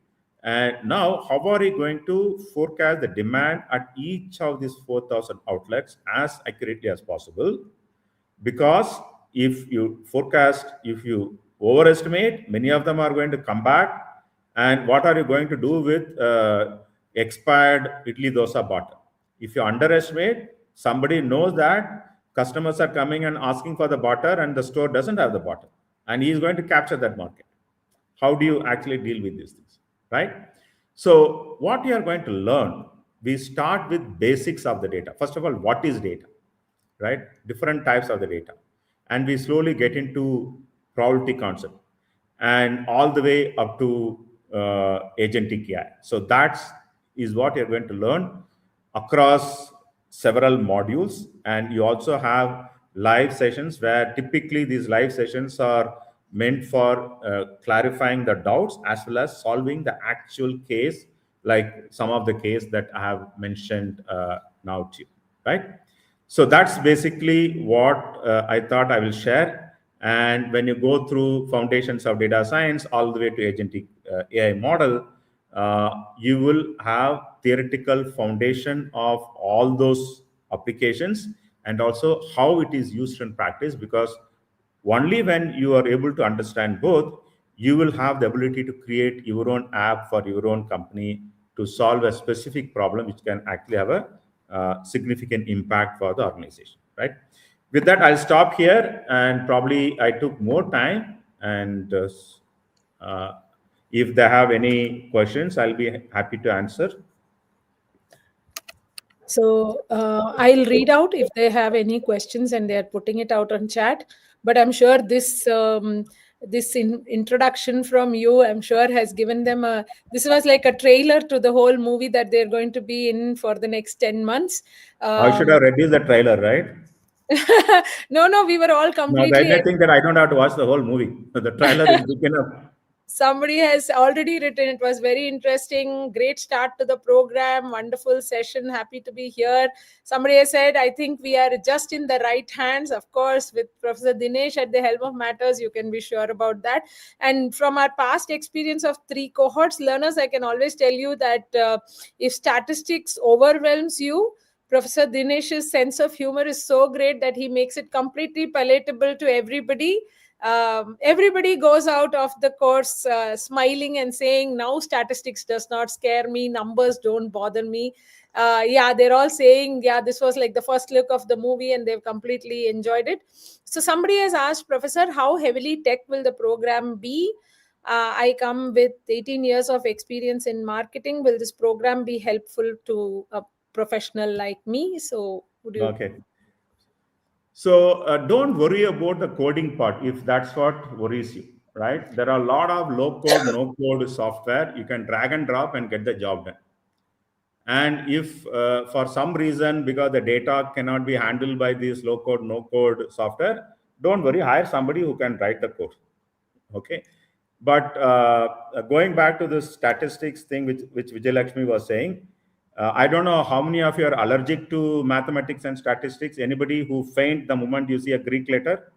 And now, how are you going to forecast the demand at each of these 4,000 outlets as accurately as possible? Because if you forecast, if you overestimate, many of them are going to come back. And what are you going to do with expired idli dosa butter? If you underestimate, somebody knows that customers are coming and asking for the butter, and the store doesn't have the butter, and he is going to capture that market. How do you actually deal with these things, right? So what you are going to learn, we start with basics of the data. First of all, what is data, right? Different types of the data. And we slowly get into probability concept, and all the way up to agentic AI. So that is what you're going to learn across several modules. And you also have live sessions, where typically these live sessions are meant for clarifying the doubts as well as solving the actual case, like some of the case that I have mentioned now to you, right? So that's basically what I thought I will share. And when you go through foundations of data science all the way to agentic AI model, you will have theoretical foundation of all those applications, and also how it is used in practice. Because only when you are able to understand both, you will have the ability to create your own app for your own company to solve a specific problem which can actually have a significant impact for the organization, right? With that, I'll stop here, and probably I took more time. And if they have any questions, I'll be happy to answer. So I'll read out if they have any questions and they're putting it out on chat. But I'm sure this this introduction from you, I'm sure, has given them a. This was like a trailer to the whole movie that they're going to be in for the next 10 months. I should have reduced the trailer, right? No, we were all Now, I completely. think that I don't have to watch the whole movie. The trailer is big enough. Somebody has already written, it was very interesting, great start to the program, wonderful session, happy to be here. Somebody has said, I think we are just in the right hands. Of course, with Professor Dinesh at the helm of matters, you can be sure about that. And from our past experience of 3 cohorts, learners, I can always tell you that if statistics overwhelms you, Professor Dinesh's sense of humor is so great that he makes it completely palatable to everybody. Everybody goes out of the course smiling and saying, now statistics does not scare me, numbers don't bother me. Yeah, they're all saying, yeah, this was like the first look of the movie and they've completely enjoyed it. So somebody has asked, Professor, how heavily tech will the program be? I come with 18 years of experience in marketing. Will this program be helpful to a professional like me? So would you? Okay. So don't worry about the coding part if that's what worries you, right? There are a lot of low code, no code software. You can drag and drop and get the job done. And if for some reason, because the data cannot be handled by this low code, no code software, don't worry, hire somebody who can write the code. Okay. But going back to the statistics thing, which Vijay Lakshmi was saying, I don't know how many of you are allergic to mathematics and statistics. Anybody who faint the moment you see a Greek letter?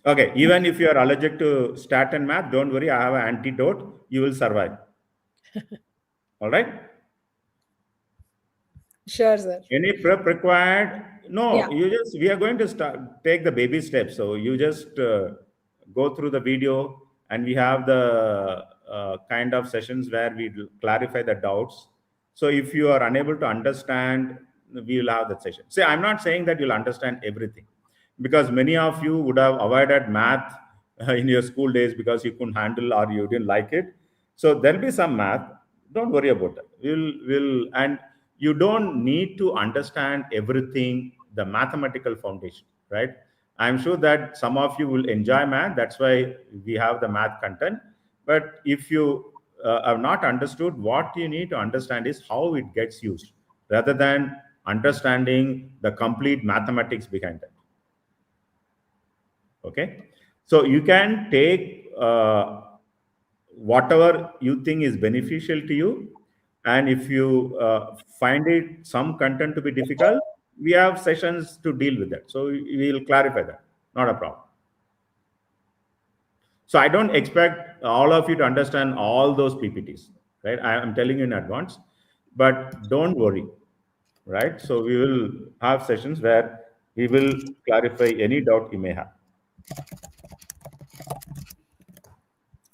Okay, even if you are allergic to stat and math, don't worry, I have an antidote. You will survive. All right? Sure, sir. Any prep required? No, Yeah. we are going to take the baby steps. So you just go through the video, and we have the kind of sessions where we clarify the doubts. So if you are unable to understand, we will have that session. See, I'm not saying that you'll understand everything, because many of you would have avoided math in your school days because you couldn't handle or you didn't like it. So there'll be some math. Don't worry about that. And you don't need to understand everything, the mathematical foundation, right? I'm sure that some of you will enjoy math. That's why we have the math content. But if you have not understood, what you need to understand is how it gets used, rather than understanding the complete mathematics behind it. Okay, so you can take whatever you think is beneficial to you, and if you find it some content to be difficult, we have sessions to deal with that, so we will clarify that. Not a problem. So I don't expect all of you to understand all those PPTs, right? I am telling you in advance, but don't worry, right? So we will have sessions where we will clarify any doubt you may have.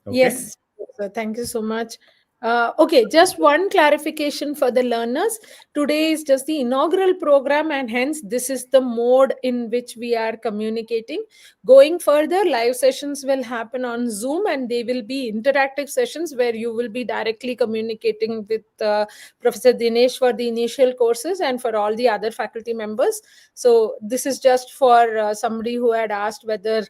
Okay. Yes, sir. Thank you so much. Okay, just one clarification for the learners. Today is just the inaugural program, and hence this is the mode in which we are communicating. Going further, live sessions will happen on Zoom, and they will be interactive sessions where you will be directly communicating with Professor Dinesh for the initial courses and for all the other faculty members. So this is just for somebody who had asked whether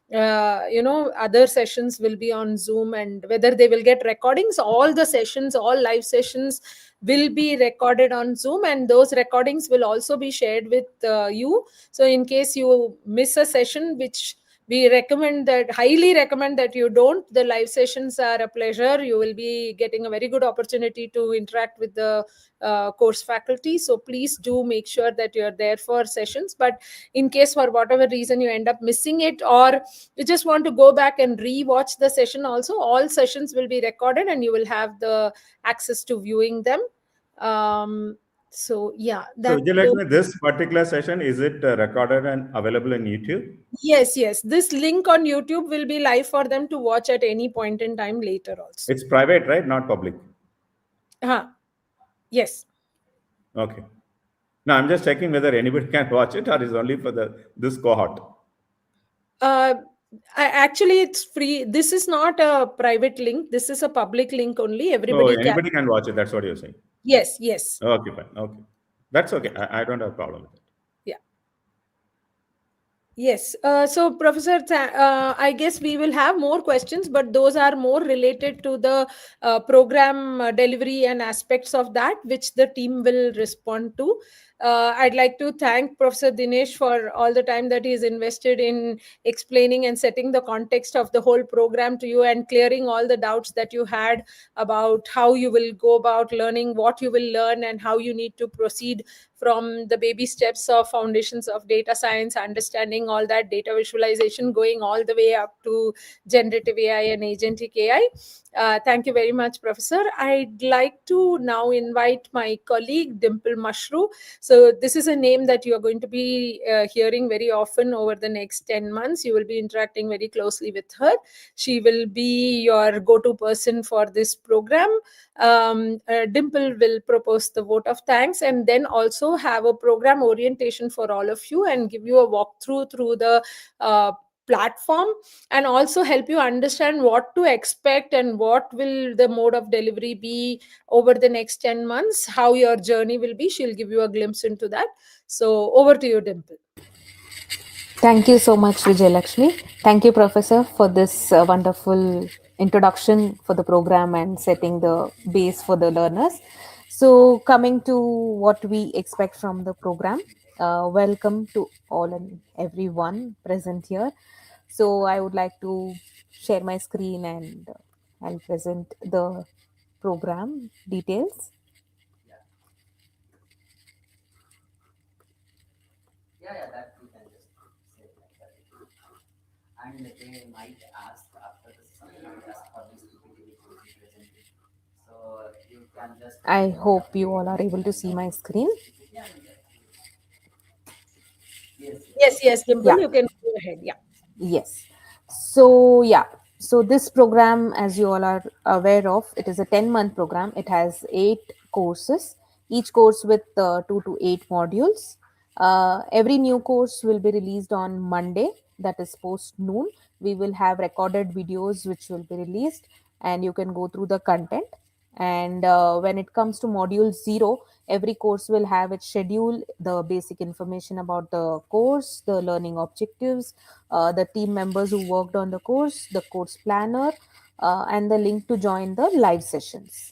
other sessions will be on Zoom and whether they will get recordings. All the sessions, all live sessions will be recorded on Zoom, and those recordings will also be shared with you. So in case you miss a session, which we highly recommend that you don't, the live sessions are a pleasure. You will be getting a very good opportunity to interact with the course faculty. So please do make sure that you're there for sessions. But in case for whatever reason you end up missing it, or you just want to go back and re-watch the session, also all sessions will be recorded and you will have the access to viewing them. So yeah, So that Vijayalakshmi, this particular session, is it recorded and available on YouTube? yes, this link on YouTube will be live for them to watch at any point in time later also. It's private, right? Not public. Yes. Okay. Now I'm just checking whether anybody can watch it or is only for this cohort. Actually, it's free. This is not a private link. This is a public link only. Everybody So anybody can watch it. That's what you're saying. Yes. Okay, fine. Okay, that's okay. I don't have a problem with it. Yeah. Yes. So, Professor, I guess we will have more questions, but those are more related to the program delivery and aspects of that, which the team will respond to. I'd like to thank Professor Dinesh for all the time that he has invested in explaining and setting the context of the whole program to you and clearing all the doubts that you had about how you will go about learning, what you will learn, and how you need to proceed from the baby steps of foundations of data science, understanding all that data visualization, going all the way up to generative AI and agentic AI. Thank you very much, Professor. I'd like to now invite my colleague, Dimple Mushru. So, this is a name that you are going to be hearing very often over the next 10 months. You will be interacting very closely with her. She will be your go to person for this program. Dimple will propose the vote of thanks and then also have a program orientation for all of you and give you a walkthrough through the platform, and also help you understand what to expect and what will the mode of delivery be over the next 10 months, how your journey will be. She'll give you a glimpse into that. So over to you, Dimple. Thank you so much, Vijay Lakshmi. Thank you, Professor, for this wonderful introduction for the program and setting the base for the learners. So, coming to what we expect from the program, welcome to all and everyone present here. So, I would like to share my screen and I'll present the program details. I hope you all are able to see my screen. Yes, yes, Dimple, Yeah. you can go ahead. Yeah. Yes. So, yeah. So, this program, as you all are aware of, it is a 10-month program. It has 8 courses, each course with 2 to 8 modules. Every new course will be released on Monday, that is post noon. We will have recorded videos which will be released, and you can go through the content. And when it comes to module 0, every course will have its schedule, the basic information about the course, the learning objectives, the team members who worked on the course planner, and the link to join the live sessions.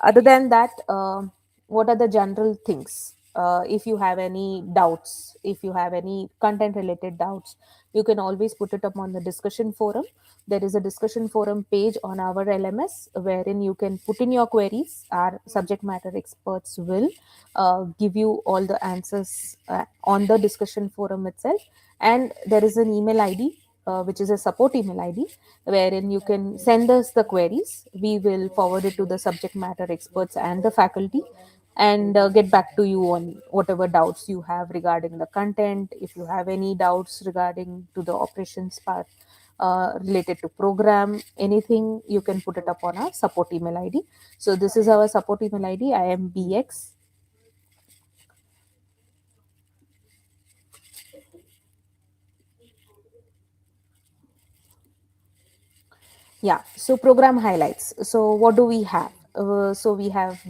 Other than that, what are the general things? If you have any doubts, if you have any content related doubts, you can always put it up on the discussion forum. There is a discussion forum page on our LMS wherein you can put in your queries. Our subject matter experts will give you all the answers on the discussion forum itself. And there is an email ID, which is a support email ID, wherein you can send us the queries. We will forward it to the subject matter experts and the faculty and get back to you on whatever doubts you have regarding the content. If you have any doubts regarding to the operations part, related to program, anything, you can put it up on our support email ID. So this is our support email ID, IIMBx. Yeah, so program highlights. So what do we have? So we have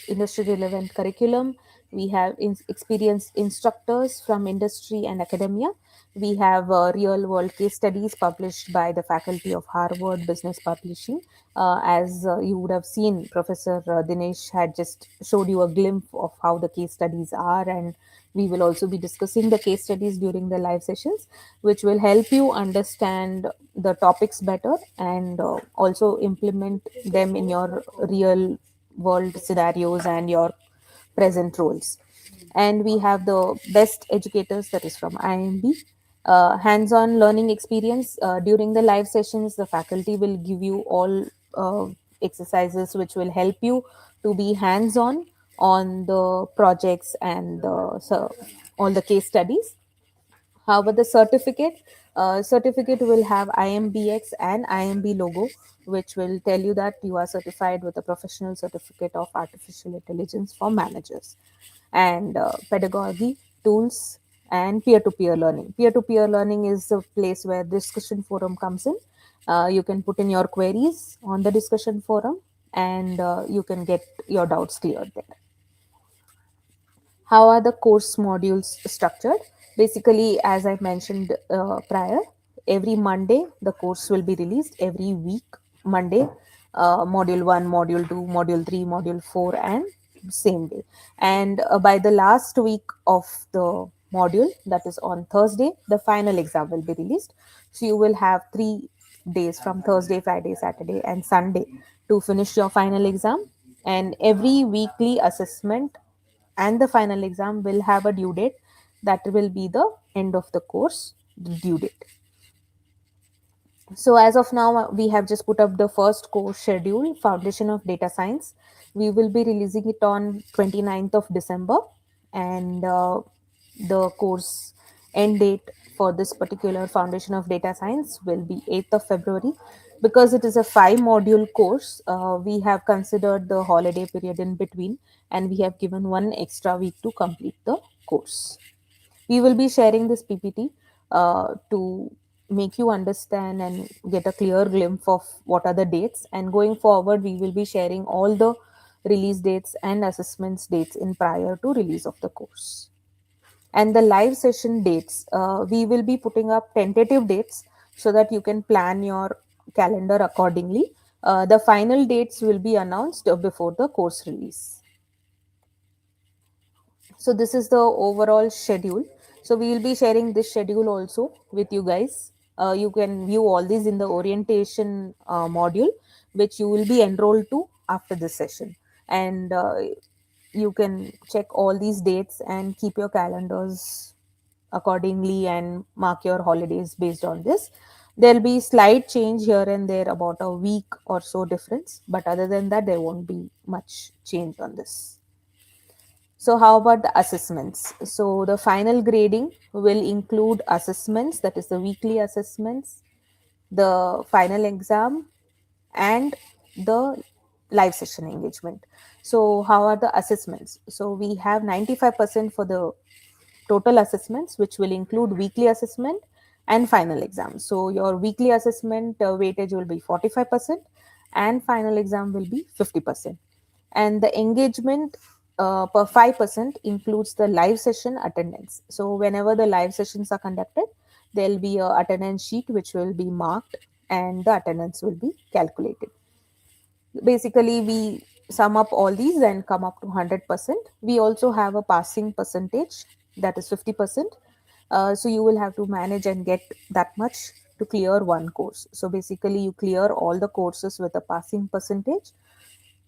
industry relevant curriculum. We have experienced instructors from industry and academia. We have real world case studies published by the faculty of Harvard Business Publishing. As you would have seen, Professor Dinesh had just showed you a glimpse of how the case studies are, and we will also be discussing the case studies during the live sessions, which will help you understand the topics better and also implement them in your real world scenarios and your present roles. And we have the best educators, that is from IIMB. Hands-on learning experience during the live sessions. The faculty will give you all exercises which will help you to be hands-on on the projects and so all the case studies. However, the certificate will have IIMBx and IIMB logo, which will tell you that you are certified with a professional certificate of artificial intelligence for managers. And pedagogy, tools, and peer-to-peer learning. Peer-to-peer learning is the place where discussion forum comes in. You can put in your queries on the discussion forum, and you can get your doubts cleared there. How are the course modules structured? Basically, as I mentioned prior, every Monday the course will be released. Every week, Monday, module 1, module 2, module 3, module 4, and same day. And by the last week of the module, that is on Thursday, the final exam will be released. So you will have 3 days from Thursday, Friday, Saturday, and Sunday to finish your final exam. And every weekly assessment and the final exam will have a due date, that will be the end of the course due date. So as of now, we have just put up the first course schedule, Foundation of Data Science. We will be releasing it on 29th of December, and the course end date for this particular Foundation of Data Science will be 8th of February. Because it is a 5 module course, we have considered the holiday period in between, and we have given 1 extra week to complete the course. We will be sharing this PPT to make you understand and get a clear glimpse of what are the dates. And going forward, we will be sharing all the release dates and assessments dates in prior to release of the course. And the live session dates, we will be putting up tentative dates so that you can plan your calendar accordingly. The final dates will be announced before the course release. So this is the overall schedule. So we will be sharing this schedule also with you guys. You can view all these in the orientation module, which you will be enrolled to after this session. And you can check all these dates and keep your calendars accordingly and mark your holidays based on this. There'll be slight change here and there, about a week or so difference, but other than that, there won't be much change on this. So how about the assessments? So the final grading will include assessments, that is the weekly assessments, the final exam, and the live session engagement. So how are the assessments? So we have 95% for the total assessments, which will include weekly assessment and final exam. So your weekly assessment weightage will be 45% and final exam will be 50%. And the engagement per 5% includes the live session attendance. So whenever the live sessions are conducted, there'll be a attendance sheet which will be marked and the attendance will be calculated. Basically, we sum up all these and come up to 100%. We also have a passing percentage, that is 50%. So you will have to manage and get that much to clear one course. So basically, you clear all the courses with a passing percentage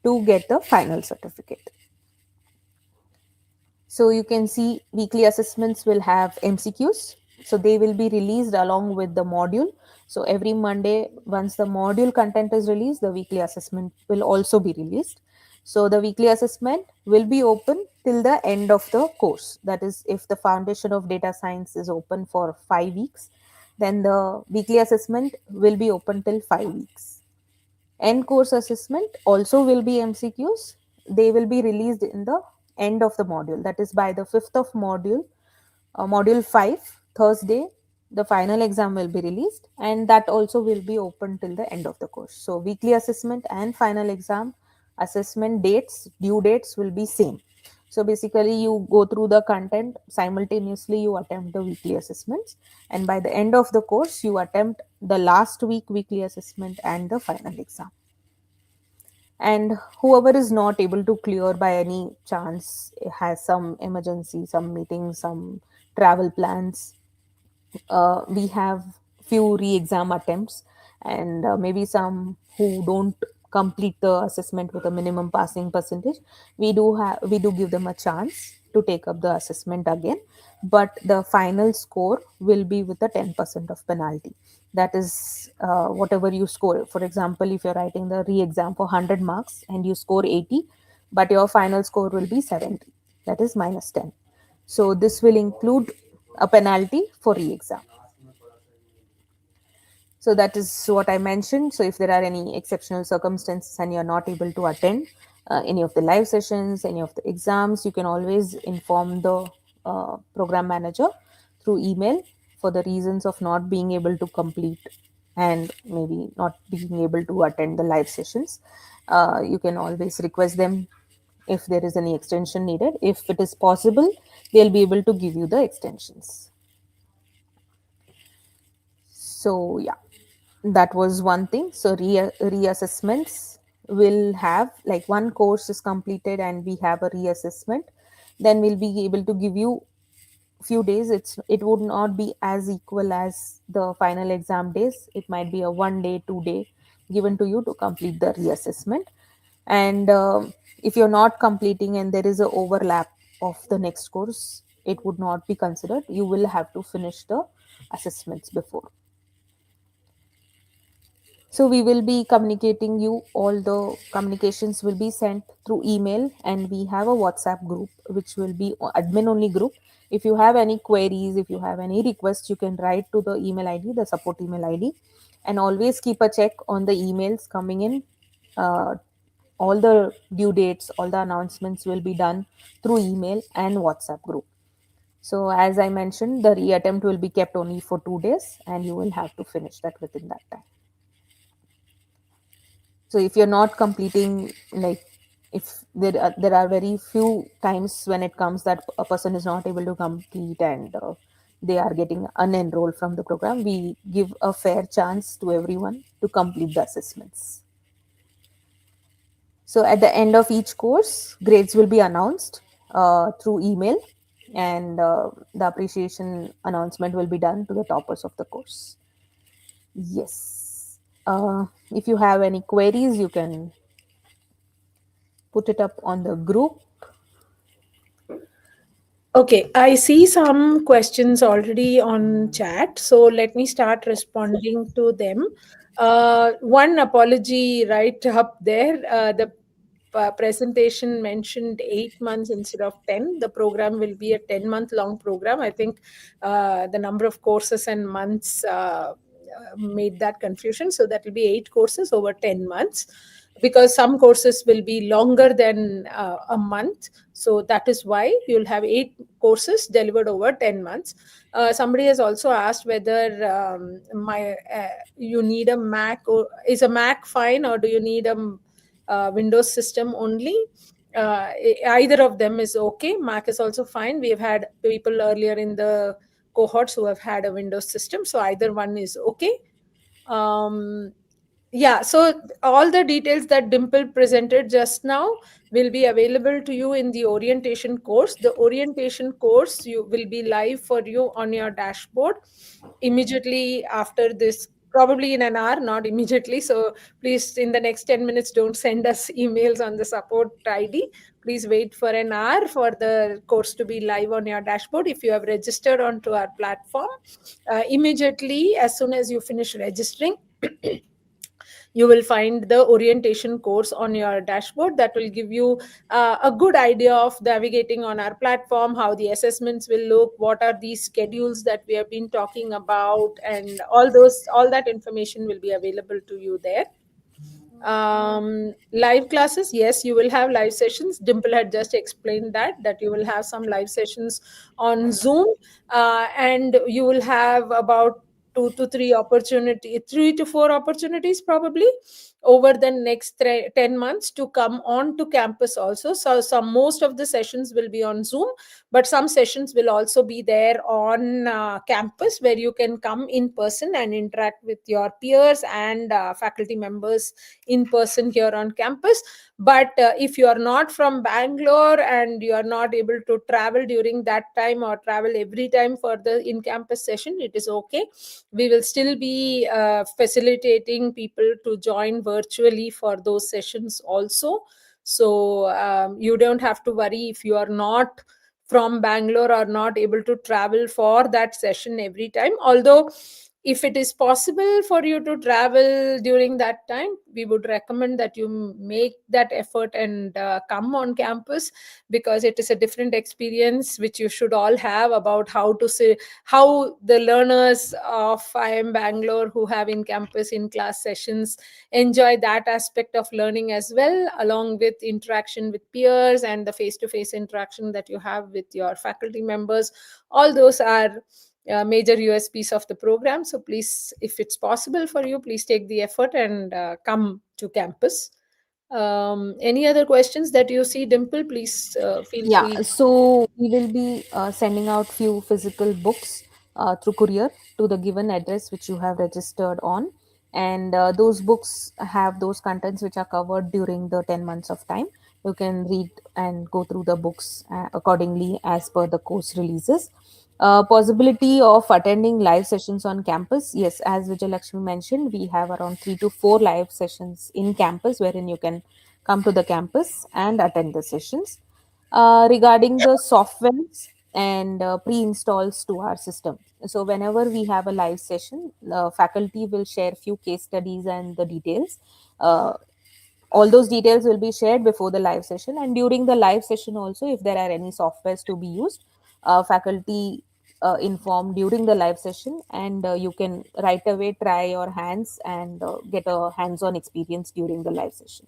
to get the final certificate. So you can see weekly assessments will have MCQs. So they will be released along with the module. So every Monday, once the module content is released, the weekly assessment will also be released. So the weekly assessment will be open till the end of the course. That is, if the Foundation of Data Science is open for 5 weeks, then the weekly assessment will be open till 5 weeks. End course assessment also will be MCQs. They will be released in the end of the module. That is by the 5th of module, module 5, Thursday, the final exam will be released, and that also will be open till the end of the course. So weekly assessment and final exam assessment dates, due dates will be same. So basically, you go through the content simultaneously, you attempt the weekly assessments, and by the end of the course, you attempt the last week weekly assessment and the final exam. And whoever is not able to clear by any chance, has some emergency, some meetings, some travel plans, we have few re-exam attempts, and maybe some who don't complete the assessment with a minimum passing percentage, we do give them a chance to take up the assessment again, but the final score will be with a 10% of penalty. That is, whatever you score. For example, if you're writing the re-exam for 100 marks and you score 80, but your final score will be 70, that is minus 10. So this will include a penalty for re-exam. So that is what I mentioned. So if there are any exceptional circumstances and you're not able to attend any of the live sessions, any of the exams, you can always inform the program manager through email for the reasons of not being able to complete and maybe not being able to attend the live sessions. You can always request them if there is any extension needed. If it is possible, they'll be able to give you the extensions. So yeah, that was one thing. So reassessments will have, like, one course is completed and we have a reassessment, then we'll be able to give you few days. It would not be as equal as the final exam days. It might be a 1 day 2 day given to you to complete the reassessment. And if you're not completing and there is a overlap of the next course, it would not be considered. You will have to finish the assessments before. So we will be communicating you, all the communications will be sent through email, and we have a WhatsApp group which will be admin only group. If you have any queries, if you have any requests, you can write to the email ID, the support email ID, and always keep a check on the emails coming in. uh, all the due dates, all the announcements will be done through email and WhatsApp group. So as I mentioned, the reattempt will be kept only for 2 days, and you will have to finish that within that time. So if you're not completing, like, if there are very few times when it comes that a person is not able to complete, and they are getting unenrolled from the program, we give a fair chance to everyone to complete the assessments. So at the end of each course, grades will be announced through email, and the appreciation announcement will be done to the toppers of the course. Yes. If you have any queries, you can put it up on the group. Okay, I see some questions already on chat, so let me start responding to them. One apology right up there. The presentation mentioned 8 months instead of 10. The program will be a 10-month long program. I think the number of courses and months made that confusion. So that will be 8 courses over 10 months, because some courses will be longer than a month. So that is why you'll have 8 courses delivered over 10 months. Somebody has also asked whether you need a Mac, or is a Mac fine, or do you need a Windows system only? Either of them is okay. Mac is also fine. We have had people earlier in the cohorts who have had a Windows system, so either one is okay. Yeah, so all the details that Dimple presented just now will be available to you in the orientation course. The orientation course you will be live for you on your dashboard immediately after this, probably in an hour, not immediately. So please, in the next 10 minutes, don't send us emails on the support ID. Please wait for an hour for the course to be live on your dashboard. If you have registered onto our platform, immediately as soon as you finish registering, you will find the orientation course on your dashboard that will give you a good idea of navigating on our platform, how the assessments will look, what are these schedules that we have been talking about, and all that information will be available to you there. Live classes, yes, you will have live sessions. Dimple had just explained that you will have some live sessions on Zoom, and you will have about 3 to 4 opportunities probably over the next 10 months to come on to campus also. So some most of the sessions will be on Zoom, but some sessions will also be there on campus, where you can come in person and interact with your peers and faculty members in person here on campus. But if you are not from Bangalore and you are not able to travel during that time or travel every time for the in campus session, it is okay. We will still be facilitating people to join virtually for those sessions also. So you don't have to worry if you are not from Bangalore or not able to travel for that session every time. Although if it is possible for you to travel during that time, we would recommend that you make that effort and come on campus, because it is a different experience which you should all have about how to say how the learners of IIM Bangalore who have in campus in class sessions enjoy that aspect of learning as well, along with interaction with peers and the face-to-face interaction that you have with your faculty members. All those are major USPs of the program. So please, if it's possible for you, please take the effort and come to campus. Any other questions that you see, Dimple? Please feel Yeah, free. so we will be sending out few physical books through courier to the given address which you have registered on. And those books have those contents which are covered during the 10 months of time. You can read and go through the books accordingly as per the course releases. Possibility of attending live sessions on campus. Yes, as Vijay Lakshmi mentioned, we have around 3 to 4 live sessions in campus wherein you can come to the campus and attend the sessions. Regarding the softwares and pre-installs to our system. So whenever we have a live session, the faculty will share few case studies and the details. All those details will be shared before the live session, and during the live session also, if there are any softwares to be used, faculty inform during the live session, and you can right away try your hands and get a hands-on experience during the live session.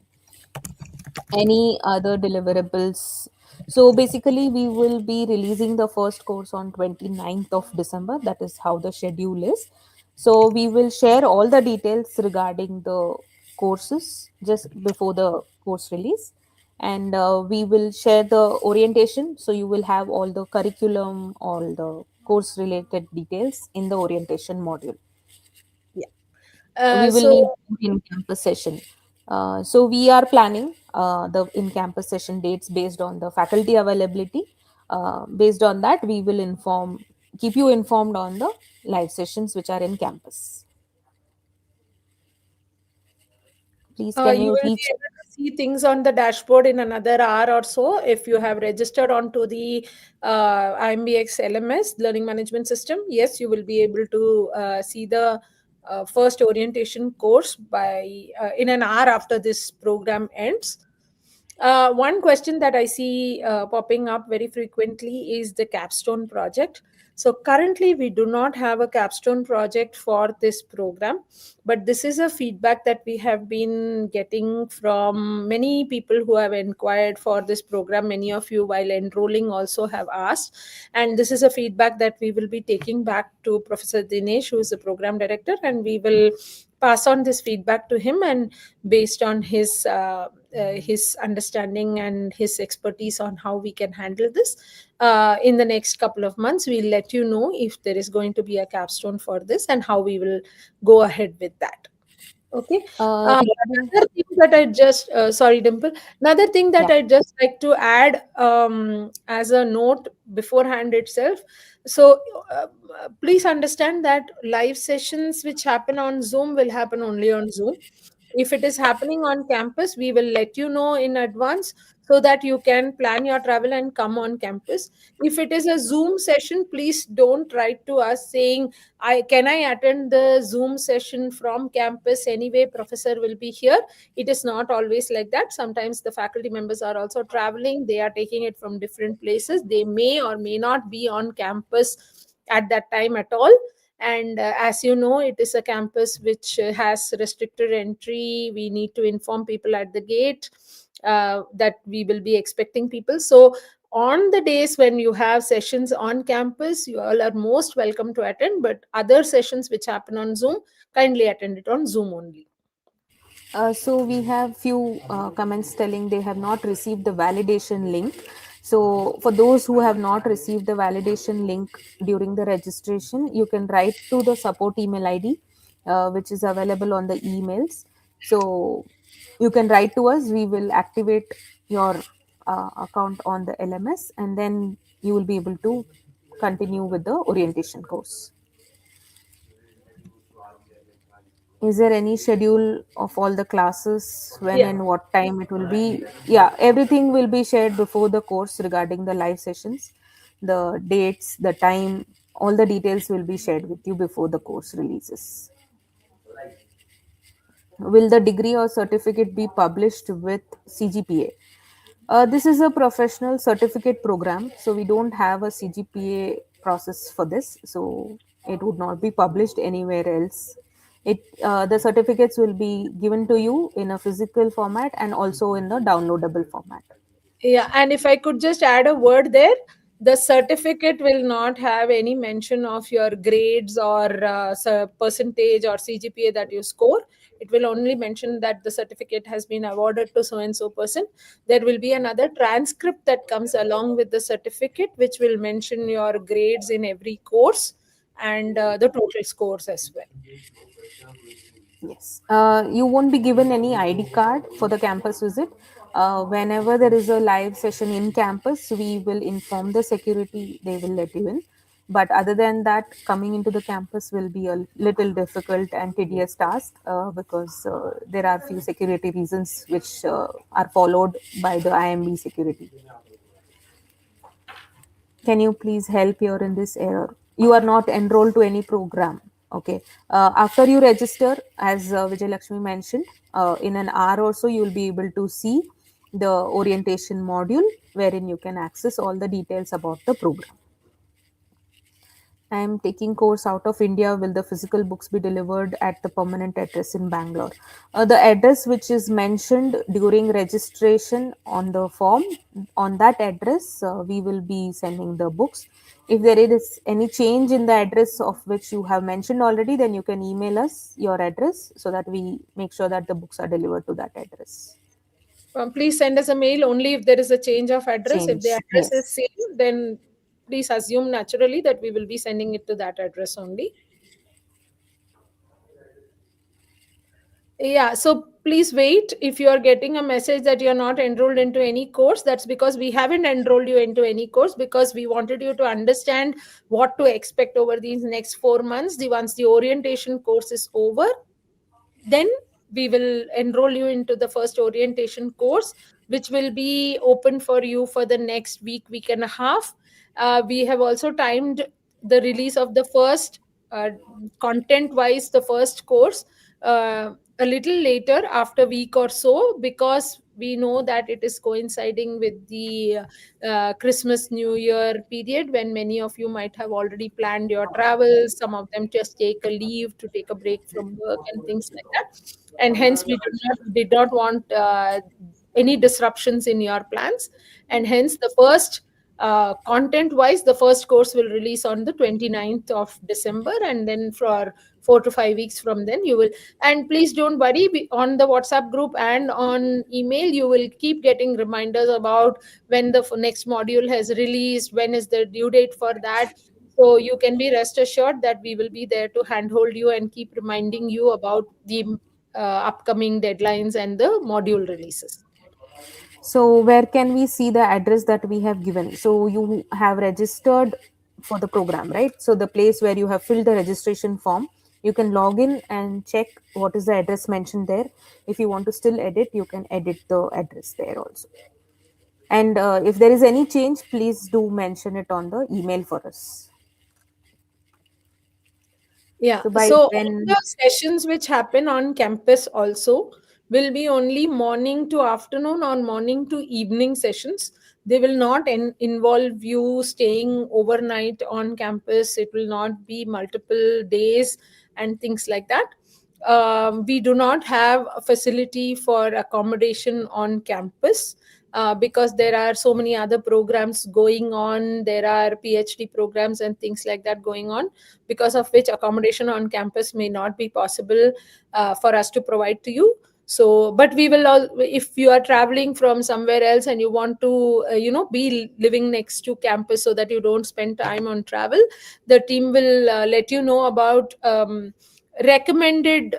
Any other deliverables? So basically we will be releasing the first course on 29th of December. That is how the schedule is. So we will share all the details regarding the courses just before the course release, and we will share the orientation, so you will have all the curriculum, all the course related details in the orientation module. Yeah, we will So need in-campus session. So we are planning the in-campus session dates based on the faculty availability. Based on that, we will keep you informed on the live sessions which are in campus. Please, can you you will be reach? able to see things on the dashboard in another hour or so if you have registered onto the IIMBx LMS, Learning Management System. Yes, you will be able to see the first orientation course by in an hour after this program ends. One question that I see popping up very frequently is the capstone project. So currently, we do not have a capstone project for this program, but this is a feedback that we have been getting from many people who have inquired for this program. Many of you, while enrolling, also have asked, and this is a feedback that we will be taking back to Professor Dinesh, who is the program director, and we will pass on this feedback to him, and based on his understanding and his expertise on how we can handle this, in the next couple of months we'll let you know if there is going to be a capstone for this and how we will go ahead with that. Okay. Regarding, Another thing that I just, sorry, Dimple. Another thing that yeah. I just like to add as a note beforehand itself. So please understand that live sessions which happen on Zoom will happen only on Zoom. If it is happening on campus, we will let you know in advance so that you can plan your travel and come on campus. If it is a Zoom session, please don't write to us saying, I can I attend the Zoom session from campus anyway, professor will be here. It is not always like that. Sometimes the faculty members are also traveling, they are taking it from different places, they may or may not be on campus at that time at all. And as you know, it is a campus which has restricted entry. We need to inform people at the gate that we will be expecting people. So on the days when you have sessions on campus, you all are most welcome to attend, but other sessions which happen on Zoom, kindly attend it on Zoom only. So we have few comments telling they have not received the validation link. So for those who have not received the validation link during the registration, you can write to the support email ID, which is available on the emails. So you can write to us. We will activate your account on the LMS, and then you will be able to continue with the orientation course. Is there any schedule of all the classes, when Yeah. and what time it will be? Yeah, everything will be shared before the course regarding the live sessions, the dates, the time, all the details will be shared with you before the course releases. Will the degree or certificate be published with CGPA? This is a professional certificate program, so we don't have a CGPA process for this, so it would not be published anywhere else. The certificates will be given to you in a physical format and also in the downloadable format. Yeah, and if I could just add a word there, the certificate will not have any mention of your grades or percentage or CGPA that you score. It will only mention that the certificate has been awarded to so and so person. There will be another transcript that comes along with the certificate, which will mention your grades in every course. and the total scores as well. Yes. You won't be given any ID card for the campus visit. Whenever there is a live session in campus, we will inform the security, they will let you in. But other than that, coming into the campus will be a little difficult and tedious task because there are few security reasons which are followed by the IIMB security. Can you please help here in this error? You are not enrolled to any program. Okay. After you register, as Vijay Lakshmi mentioned, in an hour or so, you will be able to see the orientation module wherein you can access all the details about the program. I am taking course out of India. Will the physical books be delivered at the permanent address in Bangalore? The address which is mentioned during registration on the form, on that address, we will be sending the books. If there is any change in the address of which you have mentioned already, then you can email us your address so that we make sure that the books are delivered to that address. Please send us a mail only if there is a change of address. If the Change, address is yes. same, then please assume naturally that we will be sending it to that address only. Yeah, so please wait. If you are getting a message that you're not enrolled into any course, that's because we haven't enrolled you into any course, because we wanted you to understand what to expect over these next 4 months. Once the orientation course is over, then we will enroll you into the first orientation course, which will be open for you for the next week and a half. We have also timed the release of the first, content wise, the first course a little later, after week or so, because we know that it is coinciding with the Christmas New Year period, when many of you might have already planned your travels. Some of them just take a leave to take a break from work and things like that, and hence we did not want any disruptions in your plans, and hence the first, content wise, the first course will release on the 29th of December, and then for 4 to 5 weeks from then you will. And please don't worry, on the WhatsApp group and on email you will keep getting reminders about when the next module has released, when is the due date for that. So you can be rest assured that we will be there to handhold you and keep reminding you about the upcoming deadlines and the module releases. So where can we see the address that we have given? So you have registered for the program, right? So the place where you have filled the registration form, you can log in and check what is the address mentioned there. If you want to still edit, you can edit the address there also. And if there is any change, please do mention it on the email for us. Yeah, So by so all when? the sessions which happen on campus also will be only morning to afternoon or morning to evening sessions. They will not involve you staying overnight on campus. It will not be multiple days and things like that. We do not have a facility for accommodation on campus. Because there are so many other programs going on, there are PhD programs and things like that going on, because of which accommodation on campus may not be possible for us to provide to you. So but we will all, if you are traveling from somewhere else and you want to be living next to campus so that you don't spend time on travel, the team will let you know about recommended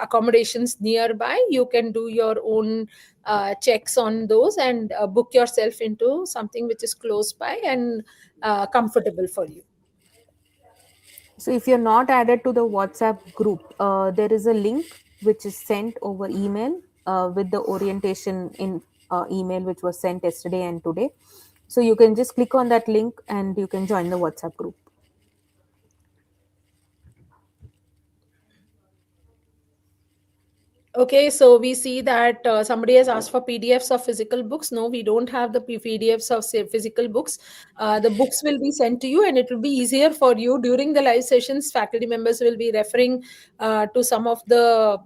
accommodations nearby. You can do your own checks on those and book yourself into something which is close by and comfortable for you. So if you're not added to the WhatsApp group, there is a link which is sent over email with the orientation in email which was sent yesterday and today. So you can just click on that link and you can join the WhatsApp group. Okay, so we see that somebody has asked for PDFs of physical books. No, we don't have the PDFs of, say, physical books. The books will be sent to you, and it will be easier for you during the live sessions. Faculty members will be referring to some of the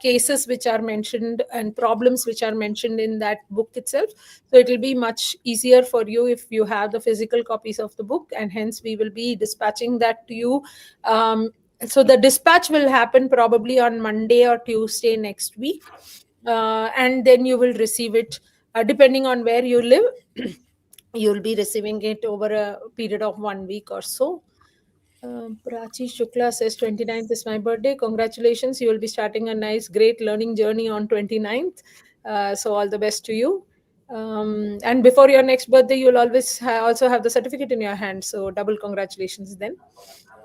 cases which are mentioned and problems which are mentioned in that book itself. So it will be much easier for you if you have the physical copies of the book, and hence we will be dispatching that to you. So the dispatch will happen probably on Monday or Tuesday next week, and then you will receive it depending on where you live. You'll be receiving it over a period of 1 week or so. Prachi Shukla says 29th is my birthday. Congratulations. You will be starting a nice, great learning journey on 29th. So, all the best to you. And before your next birthday, you'll always also have the certificate in your hand. So, double congratulations then.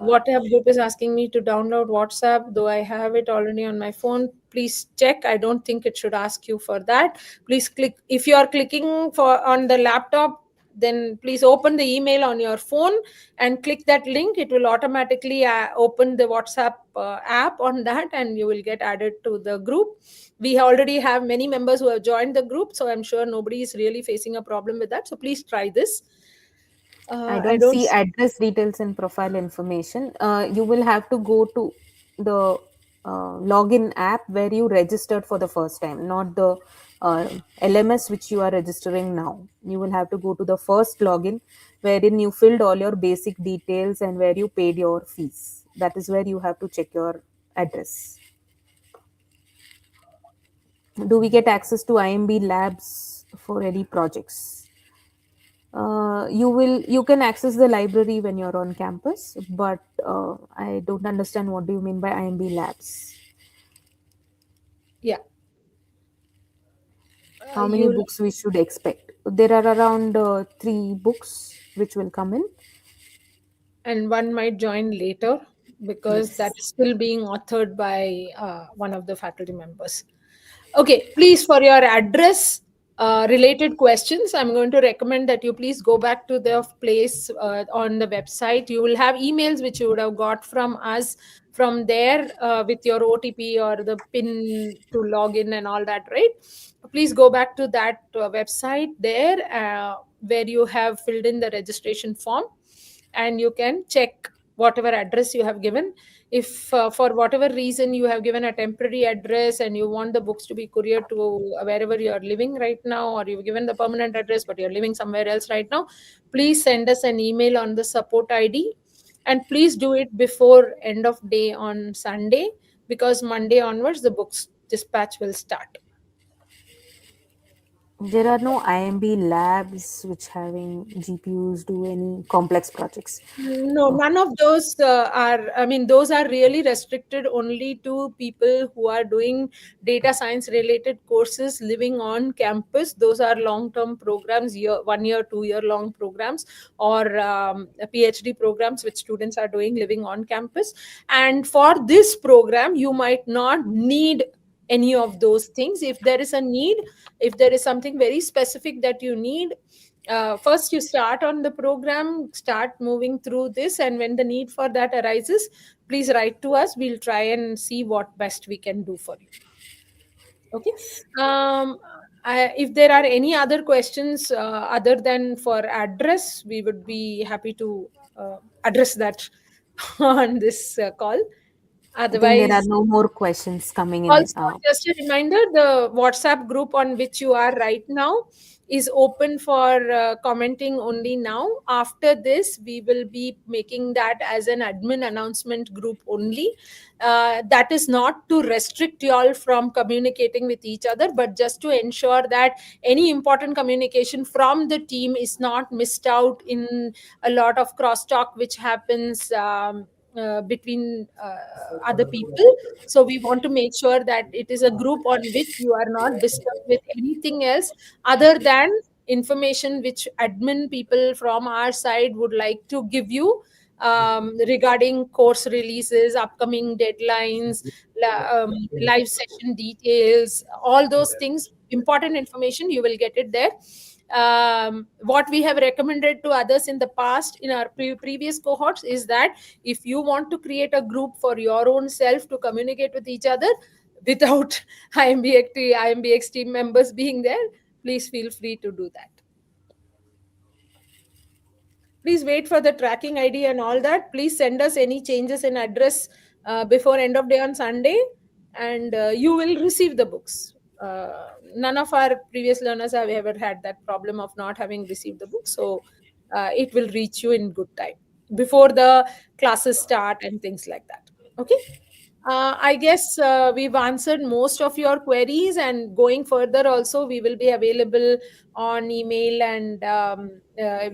WhatsApp group is asking me to download WhatsApp, though I have it already on my phone. Please check. I don't think it should ask you for that. Please click. If you are clicking for on the laptop, then please open the email on your phone and click that link. It will automatically open the WhatsApp app on that, and you will get added to the group. We already have many members who have joined the group, so I'm sure nobody is really facing a problem with that. So please try this. I I don't don't. see address details and profile information. You will have to go to the login app where you registered for the first time, not the LMS which you are registering now. You will have to go to the first login wherein you filled all your basic details and where you paid your fees. That is where you have to check your address. Do we get access to IMB labs for any projects? You can access the library when you're on campus, but I don't understand what do you mean by IMB labs. Yeah. How many You'll books we should expect? There are around 3 books which will come in. and one might join later because that Yes. is still being authored by one of the faculty members. Okay, please, for your address related questions, I'm going to recommend that you please go back to the place on the website. You will have emails which you would have got from us from there with your OTP or the PIN to log in and all that, right? Please go back to that website there where you have filled in the registration form, and you can check whatever address you have given. If for whatever reason you have given a temporary address and you want the books to be couriered to wherever you are living right now, or you've given the permanent address but you're living somewhere else right now, please send us an email on the support ID, and please do it before end of day on Sunday, because Monday onwards the books dispatch will start. There are no IMB labs which having GPUs do any complex projects. No, Oh, none of those I mean, those are really restricted only to people who are doing data science related courses living on campus. Those are long term programs, 1 year, 2 year long programs, or PhD programs which students are doing living on campus. And for this program, you might not need any of those things. If there is a need, if there is something very specific that you need, first you start on the program, start moving through this, and when the need for that arises, please write to us. We'll try and see what best we can do for you. Okay. um if there are any other questions other than for address, we would be happy to address that on this call. I think there are Otherwise, no more questions coming in. also, just a reminder, the WhatsApp group on which you are right now is open for commenting only now. After this, we will be making that as an admin announcement group only. That is not to restrict you all from communicating with each other, but just to ensure that any important communication from the team is not missed out in a lot of crosstalk which happens between other people. So we want to make sure that it is a group on which you are not disturbed with anything else other than information which admin people from our side would like to give you regarding course releases, upcoming deadlines, live session details, all those things. Important information, you will get it there. What we have recommended to others in the past in our previous cohorts is that if you want to create a group for your own self to communicate with each other without IIMBx team members being there, please feel free to do that. Please wait for the tracking ID and all that. Please send us any changes in address before end of day on Sunday, and you will receive the books. None of our previous learners have ever had that problem of not having received the book, so it will reach you in good time before the classes start and things like that. Okay. I guess we've answered most of your queries, and going further, also, we will be available on email, and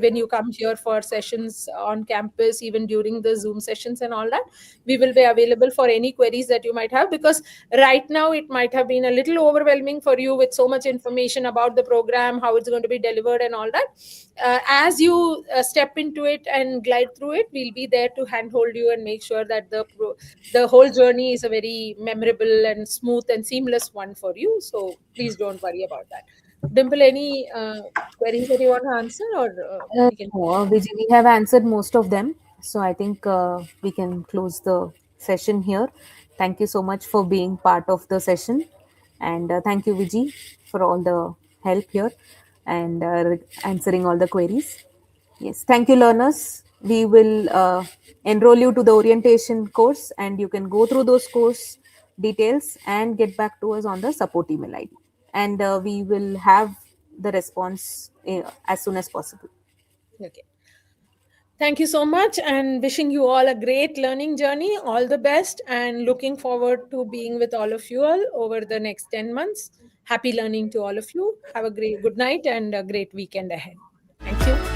when you come here for sessions on campus, even during the Zoom sessions and all that, we will be available for any queries that you might have, because right now it might have been a little overwhelming for you with so much information about the program, how it's going to be delivered and all that. As you step into it and glide through it, we'll be there to handhold you and make sure that the whole journey is a very memorable and smooth and seamless one for you. So please don't worry about that. Dimple, any queries that you want to answer, or we can? No, Vijay, we have answered most of them. So I think we can close the session here. Thank you so much for being part of the session. And thank you, Vijay, for all the help here and answering all the queries. Yes, thank you, learners. We will enroll you to the orientation course, and you can go through those course details and get back to us on the support email ID. And we will have the response as soon as possible. Okay. Thank you so much, and wishing you all a great learning journey. All the best, and looking forward to being with all of you all over the next 10 months. Happy learning to all of you. Have a great good night and a great weekend ahead. Thank you.